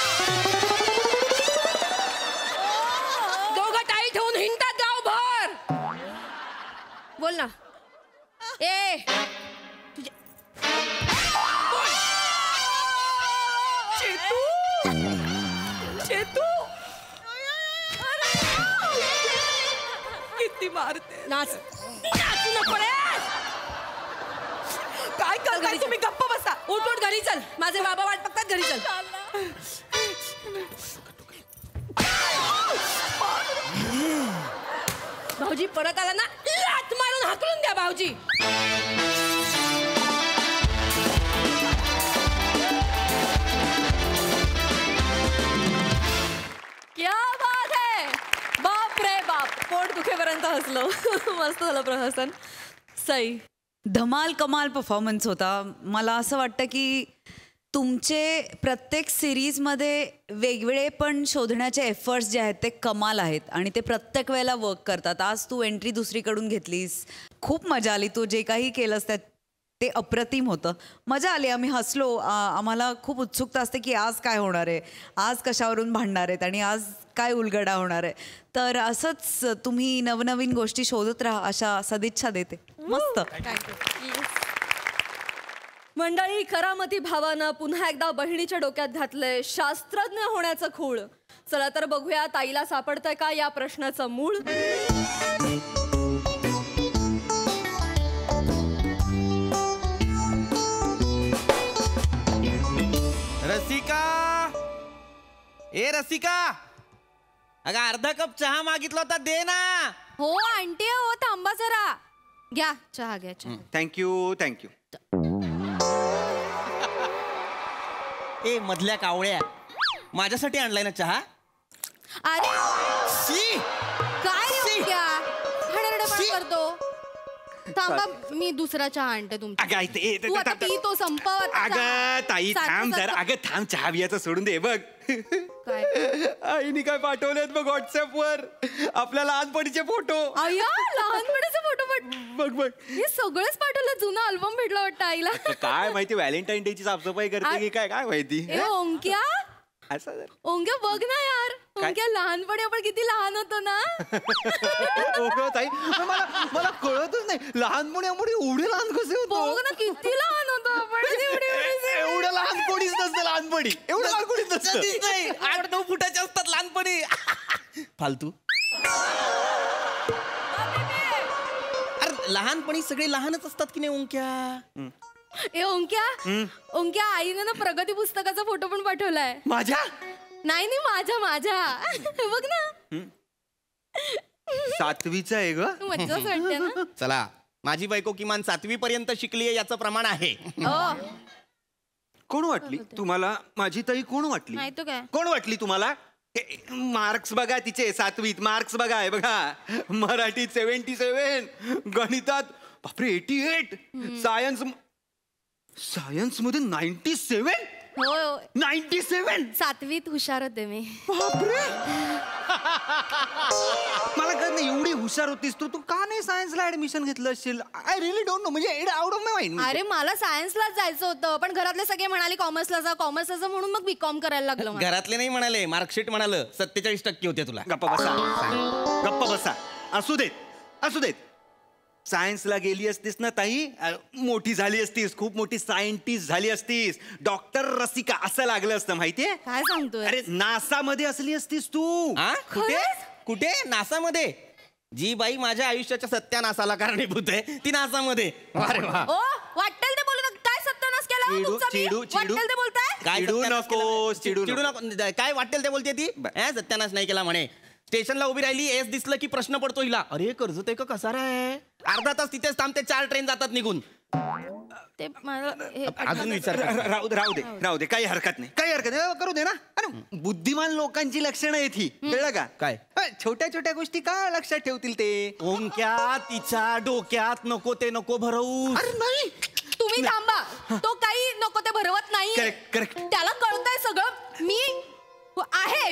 Speaker 1: दोघं टाळी ठेवून हिंडतात गावभर. बोल ना ए
Speaker 9: चेतू, चेतू किती मारते.
Speaker 1: नाचू नको रे.
Speaker 9: काय करताय तुम्ही? गप्प बसा.
Speaker 1: उठ उठ घरी चल. माझे बाबा वाट बघतात. घरी चल. भाऊजी परत आला ना लाथ मारून हाकलून द्या भाऊजी. क्या बात है. बाप रे बाप. पोट दुखेपर्यंत हसलो. मस्त झालं प्रहसन. सई.
Speaker 8: धमाल कमाल परफॉर्मन्स होता. मला असं वाटतं की तुमचे प्रत्येक सिरीजमध्ये वेगवेगळे पण शोधण्याचे एफर्ट्स जे आहेत ते कमाल आहेत आणि ते प्रत्येक वेळेला वर्क करतात. आज तू एंट्री दुसरीकडून घेतलीस, खूप मजा आली. तू जे काही केलंस ते अप्रतिम होतं. मजा आली. आम्ही हसलो. आम्हाला खूप उत्सुकता असते की आज काय होणार आहे, आज कशावरून भांडणार आहेत आणि आज काय उलगडा होणार आहे. तर असंच तुम्ही नवनवीन गोष्टी शोधत राहा अशा सदिच्छा देते. मस्त.
Speaker 1: मंडळी, करामती भावानं पुन्हा एकदा बहिणीच्या डोक्यात घातलंय शास्त्रज्ञ होण्याचं खूळ. चला तर बघूया ताईला सापडतंय का या प्रश्नाचं मूळ.
Speaker 2: रसिका, ए रसिका, अगं अर्धा कप चहा मागितला होता, दे ना.
Speaker 4: हो आंटी हो, थांबा जरा. घ्या चहा, घ्या चहा.
Speaker 2: Thank you thank you. ए मधल्या कावळ्या, माझ्यासाठी आणलाय ना चहा?
Speaker 4: अरे
Speaker 2: शी,
Speaker 4: काय रे क्या हडरडपण करतो. थांबा, मी दुसरा चहा आणते तुमचा.
Speaker 12: अगं ते
Speaker 4: तू आता पी तो संपव आता.
Speaker 12: अगं ताई थांब जरा. अगं थांब, चहा बियाचं सोडून दे. बघ
Speaker 4: काय
Speaker 12: आईने काय पाठवलेत बघ व्हॉट्सअप वर, आपल्या लहानपणीचे फोटो.
Speaker 4: अय्या, लहानपणीचे फोटो
Speaker 12: बघ बघ
Speaker 4: हे सगळंच पाठवलं. जुना अल्बम भेटला वाटतं आईला.
Speaker 12: काय माहिती व्हॅलेंटाईन डे ची साफसफाई करते की काय, काय माहिती.
Speaker 4: ए ओंक्या,
Speaker 12: असं
Speaker 4: ओंक्या बघ ना यार. ओंक्या लहानपणी आपण किती लहान होतो ना.
Speaker 12: ताई मला कळतच नाही, लहानपणी आपण एवढे लहान कसे होतो.
Speaker 4: बघ ना किती लहान होतो आपण.
Speaker 12: एवढं लहान कोणीच नसतं लहानपणी. एवढं लहान कोणीच नसतं.
Speaker 2: 8-9 फुटाचे असतात लहानपणी. फालतू. अरे लहानपणी सगळे लहानच असतात की नाही ओंक्या?
Speaker 4: ए ओंक्या, ओंक्या आईने ना प्रगती पुस्तकाचा फोटो पण पाठवलाय.
Speaker 12: माझ्या
Speaker 4: नाही नाही माझ्या बघ ना.
Speaker 12: 7वीचा आहे ग.
Speaker 4: मज्जाच वाटते ना.
Speaker 2: चला, माझी बायको किमान 7वी पर्यंत शिकली आहे याचं प्रमाण आहे.
Speaker 12: कोण वाटली तुम्हाला माझी ताई? कोण वाटली?
Speaker 4: नाही तो काय.
Speaker 12: कोण वाटली तुम्हाला? मार्क्स बघा तिचे 7वीत. मार्क्स बघा आहे बघा. मराठीत 77, गणितात बापरे 88, सायन्स मध्ये 97.
Speaker 4: हो
Speaker 12: 97.
Speaker 4: 7वीत हुशार होते मी.
Speaker 12: बापरे. मला कळत नाही, एवढी हुशार होतीस तू का नाही सायन्सला ऍडमिशन घेतलं असेल? I really don't know. म्हणजे आउट ऑफ माय माइंड.
Speaker 4: अरे मला सायन्सलाच जायचं होतं, पण घरातले सगळे म्हणाले कॉमर्सला जा, कॉमर्सला जा, म्हणून मग बीकॉम करायला लागलं मला.
Speaker 2: घरातले नाही म्हणाले, मार्कशीट म्हणालं 47% होते तुला.
Speaker 12: गप्पा बसा, गप्पा बसा. असू देत, असू देत. सायन्सला गेली असतीस ना ताई, मोठी झाली असतीस, खूप मोठी सायंटिस्ट झाली असतीस. डॉक्टर रसिका असं लागलं असतं माहितीये.
Speaker 4: काय सांगतोय?
Speaker 12: अरे नासा मध्ये असली असतीस तू.
Speaker 2: कुठे कुठे? नासामध्ये? जी बाई माझ्या आयुष्याच्या सत्यानाशाला कारणीभूत आहे ती नासामध्ये. अरे वा.
Speaker 4: ओ वाटेल ते बोलू नका. काय सत्यानाश केला हो तुमचा मी? वाटेल ते बोलताय?
Speaker 2: काय
Speaker 12: चिडू
Speaker 2: सत्यानाश
Speaker 12: नको,
Speaker 2: केला?
Speaker 12: चिडू
Speaker 2: नको. काय वाटेल ते बोलते ती? सत्यानाश नाही केला म्हणे. स्टेशनला उभी राहिली, एस दिसलं की प्रश्न पडतो हिला, अरे कर्ज ते का कसा रे? अर्धा तास तिथेच थांबते, 4 ट्रेन जातात निघून.
Speaker 1: ते मला हे
Speaker 2: अजून विचार कर.
Speaker 12: राहू दे काही हरकत नाही करू दे ना. अरे बुद्धिमान लोकांची लक्षणं आहेत ही, कळलं का?
Speaker 2: काय?
Speaker 12: छोट्या छोट्या गोष्टी का लक्षात ठेवतील ते?
Speaker 2: ओंक्या तिच्या डोक्यात नको ते नको भरवू.
Speaker 12: अरे नाही,
Speaker 1: तुम्ही थांबा. तो काही नको ते भरवत नाही.
Speaker 12: करेक्ट.
Speaker 1: त्याला कळतंय सगळं.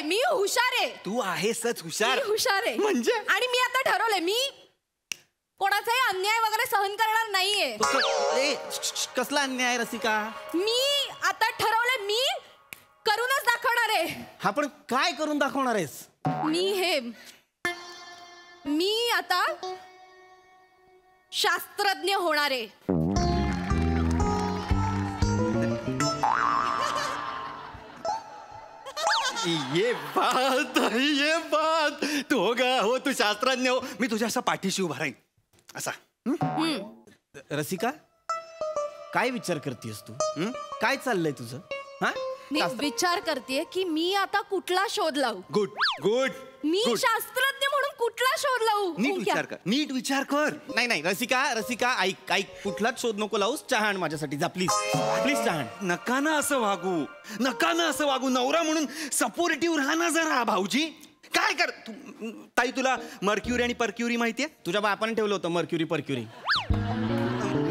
Speaker 1: मी हुशार आहे.
Speaker 12: तू आहेसच हुशार.
Speaker 1: मी हुशार आहे
Speaker 12: म्हणजे?
Speaker 1: आणि मी आता ठरवलंय, मी कोणाचाही अन्याय वगैरे सहन करणार नाहीये.
Speaker 2: कसला अन्याय रसिका?
Speaker 1: मी आता ठरवलंय, मी करूनच दाखवणार आहे.
Speaker 2: हा पण काय करून दाखवणार आहेस?
Speaker 1: मी आता शास्त्रज्ञ होणार आहे.
Speaker 12: ये बात तू हो तू शास्त्रज्ञ हो. मी तुझ्या असा पाठीशी उभा राहीन असा.
Speaker 2: रसिका काय विचार करतेस तू? काय चाललंय तुझं? हा
Speaker 1: मी विचार करतेय की मी आता कुठला शोध लावू.
Speaker 12: गुड
Speaker 1: मी शास्त्रज्ञ म्हणून कुठला शोध लावू.
Speaker 12: नीट विचार कर.
Speaker 2: नाही रसिका ऐक कुठलाच शोध नको लावूस. चहाण माझ्यासाठी जा प्लीज चहाण.
Speaker 12: नका ना असं वागू. नवरा म्हणून सपोर्टिव्ह राहा ना जरा भाऊजी. काय कर ताई, तुला मर्क्युरी आणि परक्युरी माहितीये?
Speaker 2: तुझ्या बापाने ठेवलं होतं मर्क्युरी परक्युरी.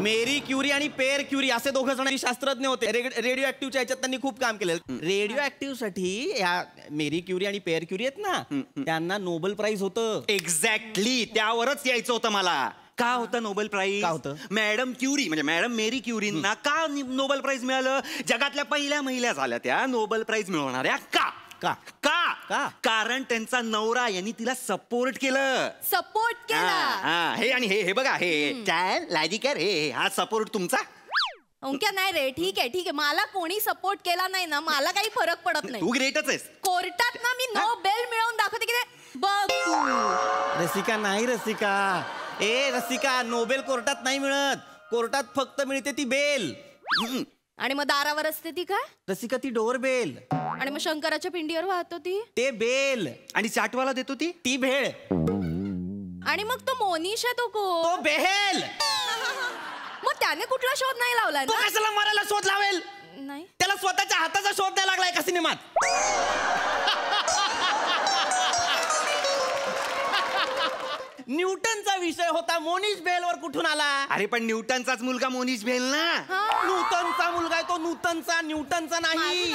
Speaker 2: मेरी क्युरी आणि पेर क्युरी असे दोघं जण शास्त्रज्ञ होते. रेडिओ ऍक्टिव्हच्या ह्याच्यात त्यांनी खूप काम केलं. रेडिओ ऍक्टिव्ह साठी ह्या मेरी क्युरी आणि पेर क्युरी आहेत ना, त्यांना नोबेल प्राइज होतं.
Speaker 12: एक्झॅक्टली त्यावरच यायचं होतं मला. का होतं नोबेल प्राइज?
Speaker 2: का होतं?
Speaker 12: मॅडम क्युरी म्हणजे मॅडम मेरी क्युरींना का नोबेल प्राइज मिळालं? जगातल्या पहिल्या महिला झाल्या त्या नोबेल प्राइज मिळवणाऱ्या. का कारण त्यांचा नवरा यांनी तिला सपोर्ट केलं. हे आणि हे बघा, हे लाजिकर, हे हा सपोर्ट तुमचा.
Speaker 1: ओंक्या नाही रे, ठीक आहे. मला कोणी सपोर्ट केला नाही ना, मला काही फरक पडत नाही.
Speaker 12: तू ग्रेटच आहेस.
Speaker 1: कोर्टात ना मी नोबेल मिळवून दाखवते की बघ तू.
Speaker 2: रसिका नोबेल कोर्टात नाही मिळत. कोर्टात फक्त मिळते ती बेल.
Speaker 1: आणि मग दारावर असते ती काय?
Speaker 2: रसिका ती डोर बेल.
Speaker 1: आणि मग शंकराच्या पिंडीवर वाहतो ती
Speaker 2: ते बेल.
Speaker 12: आणि चाटवाला देतो ती
Speaker 2: भेळ.
Speaker 1: आणि मग तो मोनिश आहे
Speaker 2: तो बेहेल.
Speaker 1: मग त्याने कुठला शोध नाही लावलाय
Speaker 2: तो कशाला मरायला शोध लावेल?
Speaker 1: नाही,
Speaker 2: त्याला स्वतःच्या हाताचा शोध द्यायला लागलाय का सिनेमात? न्यूटनचा विषय होता, मोनिश बेलवर कुठून आला?
Speaker 12: अरे पण न्यूटनचाच मुलगा मोनिश बेल ना.
Speaker 2: न्यूटनचा मुलगा आहे तो, न्यूटनचा नाही.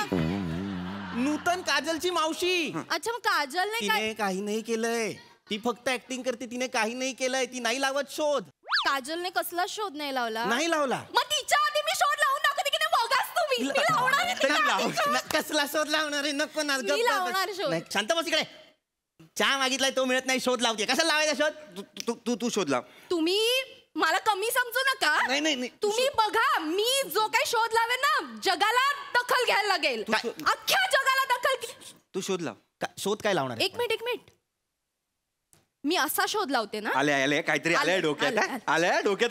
Speaker 2: नूतन काजलची मावशी.
Speaker 1: अच्छा, मग काजल
Speaker 2: तिने काही नाही केलंय. ती फक्त ऍक्टिंग करते. तिने काही नाही केलंय. ती नाही लावत शोध.
Speaker 1: काजलने कसला शोध नाही लावला?
Speaker 2: मग
Speaker 1: तिच्या आधी मी शोध लावून दाखवते की नाही. बघाच तुम्ही.
Speaker 2: कसला शोध लावणार आहे? नको ना,
Speaker 1: लावणार शोध.
Speaker 2: शांत बस इकडे. चहा मागितलाय तो मिळत नाही, शोध लावते. कशाला लावायचा शोध?
Speaker 12: तू शोध लाव.
Speaker 1: तुम्ही मला कमी समजू नका.
Speaker 12: नाही
Speaker 1: तुम्ही बघा, मी जो काही शोध लावेन ना, जगाला दखल घ्यायला लागेल. अख्ख्या जगाला दखल.
Speaker 12: तू शोध लाव.
Speaker 2: शोध काय लावणार?
Speaker 1: एक मिनिट. मी असा शोध लावते ना.
Speaker 12: आले काहीतरी आलंय डोक्यात.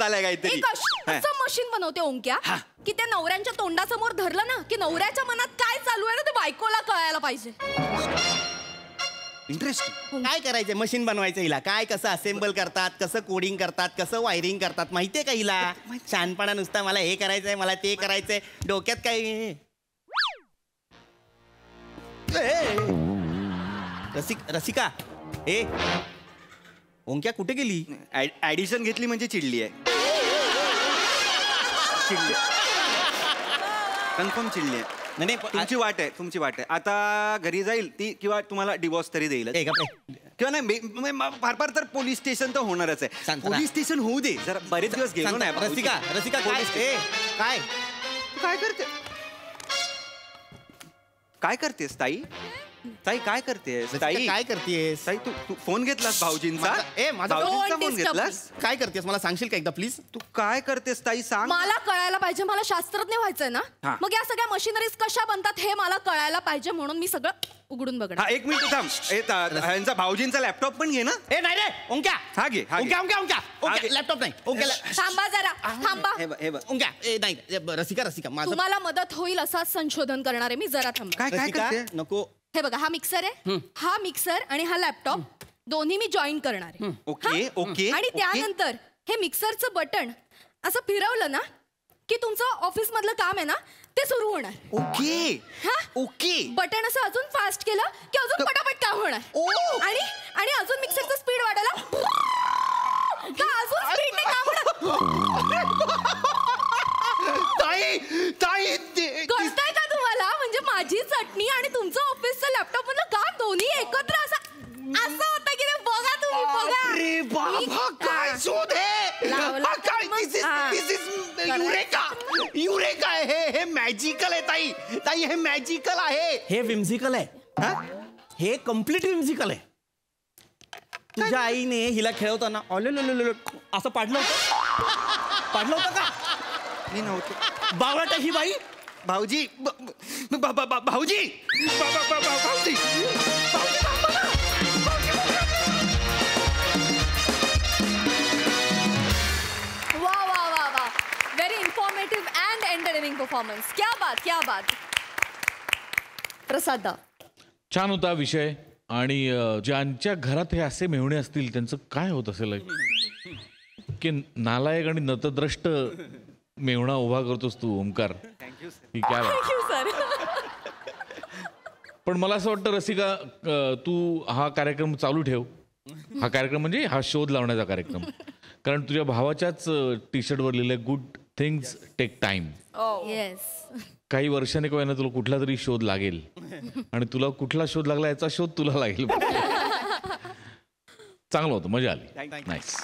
Speaker 12: आलंय काहीतरी.
Speaker 1: असं मशीन बनवते ओंक्या की त्या नवऱ्यांच्या तोंडासमोर धरलं ना, की नवऱ्याच्या मनात काय चालू आहे ना ते बायकोला कळायला पाहिजे.
Speaker 12: इंटरेस्टिंग.
Speaker 2: काय करायचंय? मशीन बनवायचं हिला. काय कसं असेंबल करतात, कसं कोडिंग करतात, कसं वायरिंग करतात माहितीये का हिला? शहाणपणा नुसता मला हे करायचंय, मला ते करायचंय. डोक्यात काय? रसिका ओंक्या कुठे गेली?
Speaker 12: ऍडिशन घेतली म्हणजे चिडली आहे. कन्फर्म चिडली आहे. नाही तुमची वाट आहे. आता घरी जाईल ती, किंवा तुम्हाला डिवोर्स तरी देईल, किंवा नाही फार तर पोलीस स्टेशन तर होणारच आहे. पोलीस स्टेशन होऊ दे जरा. बरेच दिवस गेलो नाही.
Speaker 2: रसिका
Speaker 12: काय करतेस ताई? काय करतेस ताई? तू फोन घेतलास भाऊजींचा? भाऊजींचा फोन घेतलास?
Speaker 2: काय करतेस मला सांगशील का एकदा प्लीज?
Speaker 12: तू काय करतेस ताई सांग.
Speaker 1: मला कळायला पाहिजे. मला शास्त्रज्ञ व्हायचंय ना. मग या सगळ्या मशिनरीज कशा बनतात हे मला कळायला पाहिजे, म्हणून मी सगळं उघडून बघणार.
Speaker 12: एक मिनिट थांब. ह्यांचा भाऊजींचा लॅपटॉप पण घे ना.
Speaker 2: नाही रे ओंक्या.
Speaker 12: हा घे.
Speaker 2: लॅपटॉप नाही.
Speaker 1: थांबा जरा, थांबा.
Speaker 2: ओंक्या नाही. रसिका माझं
Speaker 1: तुम्हाला मदत होईल असंच संशोधन करणार आहे मी. जरा थांबा.
Speaker 12: काय करते?
Speaker 2: नको.
Speaker 1: हे बघा, हा मिक्सर आहे. हा मिक्सर आणि हा लॅपटॉप दोन्ही मी जॉईन करणार आहे.
Speaker 12: ओके.
Speaker 1: आणि त्यानंतर हे मिक्सरचं बटन असं फिरवलं ना की तुमचं ऑफिस मधलं काम आहे ना ते सुरू होणार.
Speaker 12: ओके
Speaker 1: हा?
Speaker 12: ओके
Speaker 1: बटन असं अजून फास्ट केलं की अजून पटापट काम होणार. आणि अजून मिक्सरचं स्पीड वाढायला का अजून स्पीडने काम होणार. कळतंय का तुम्हाला? म्हणजे माझी चटणी आणि तुमचं ऑफिसचं लॅपटॉप मधलं काम दोन्ही एकत्र असं होतं की ते बघा तुम्ही बघा.
Speaker 2: अरे बाबा काय शोध आहे.
Speaker 1: लावला
Speaker 2: हा, काय
Speaker 1: मग,
Speaker 2: this is युरेका हे मॅजिकल आहे ताई. ताई हे मॅजिकल आहे.
Speaker 13: हे विम्झिकल आहे. हा? हे कम्प्लीट विम्झिकल आहे. तुझ्या आईने हिला खेळवताना असं पाडलं होतं का?
Speaker 12: मी नव्हतो.
Speaker 13: बावळट ही बाई.
Speaker 12: भाऊजी भाऊजी भाऊजी
Speaker 1: वा वा वा वा. Very informative and entertaining performance. क्या बात क्या बात. प्रसाद दा.
Speaker 7: छान होता विषय. आणि ज्यांच्या घरात हे असे मेहुणे असतील त्यांचं काय होत असेल की नालायक आणि नतद्रष्ट मेहुणा उभा करतोस तू ओमकार. ही काय बात.
Speaker 1: Thank you sir.
Speaker 7: पण मला असं वाटतं रसिका तू हा कार्यक्रम चालू ठेव. हा कार्यक्रम म्हणजे हा शोध लावण्याचा कार्यक्रम. कारण तुझ्या भावाच्याच टी शर्टवर लिहिलंय good things take time.
Speaker 1: Yes.
Speaker 7: काही वर्षाने किंवा तुला कुठला तरी शोध लागेल आणि तुला कुठला शोध लागला याचा शोध तुला लागेल. चांगलं होतं. मजा आली. नाईस.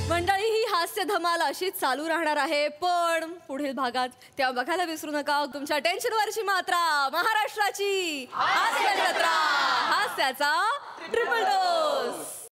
Speaker 1: मंडळी ही हास्य धमाल अशीच चालू राहणार आहे पण पुढील भागात तेव्हा बघायला विसरू नका तुमच्या टेन्शनवरची मात्रा महाराष्ट्राची हास्य जत्रा. हास्याचा ट्रिपल डोस.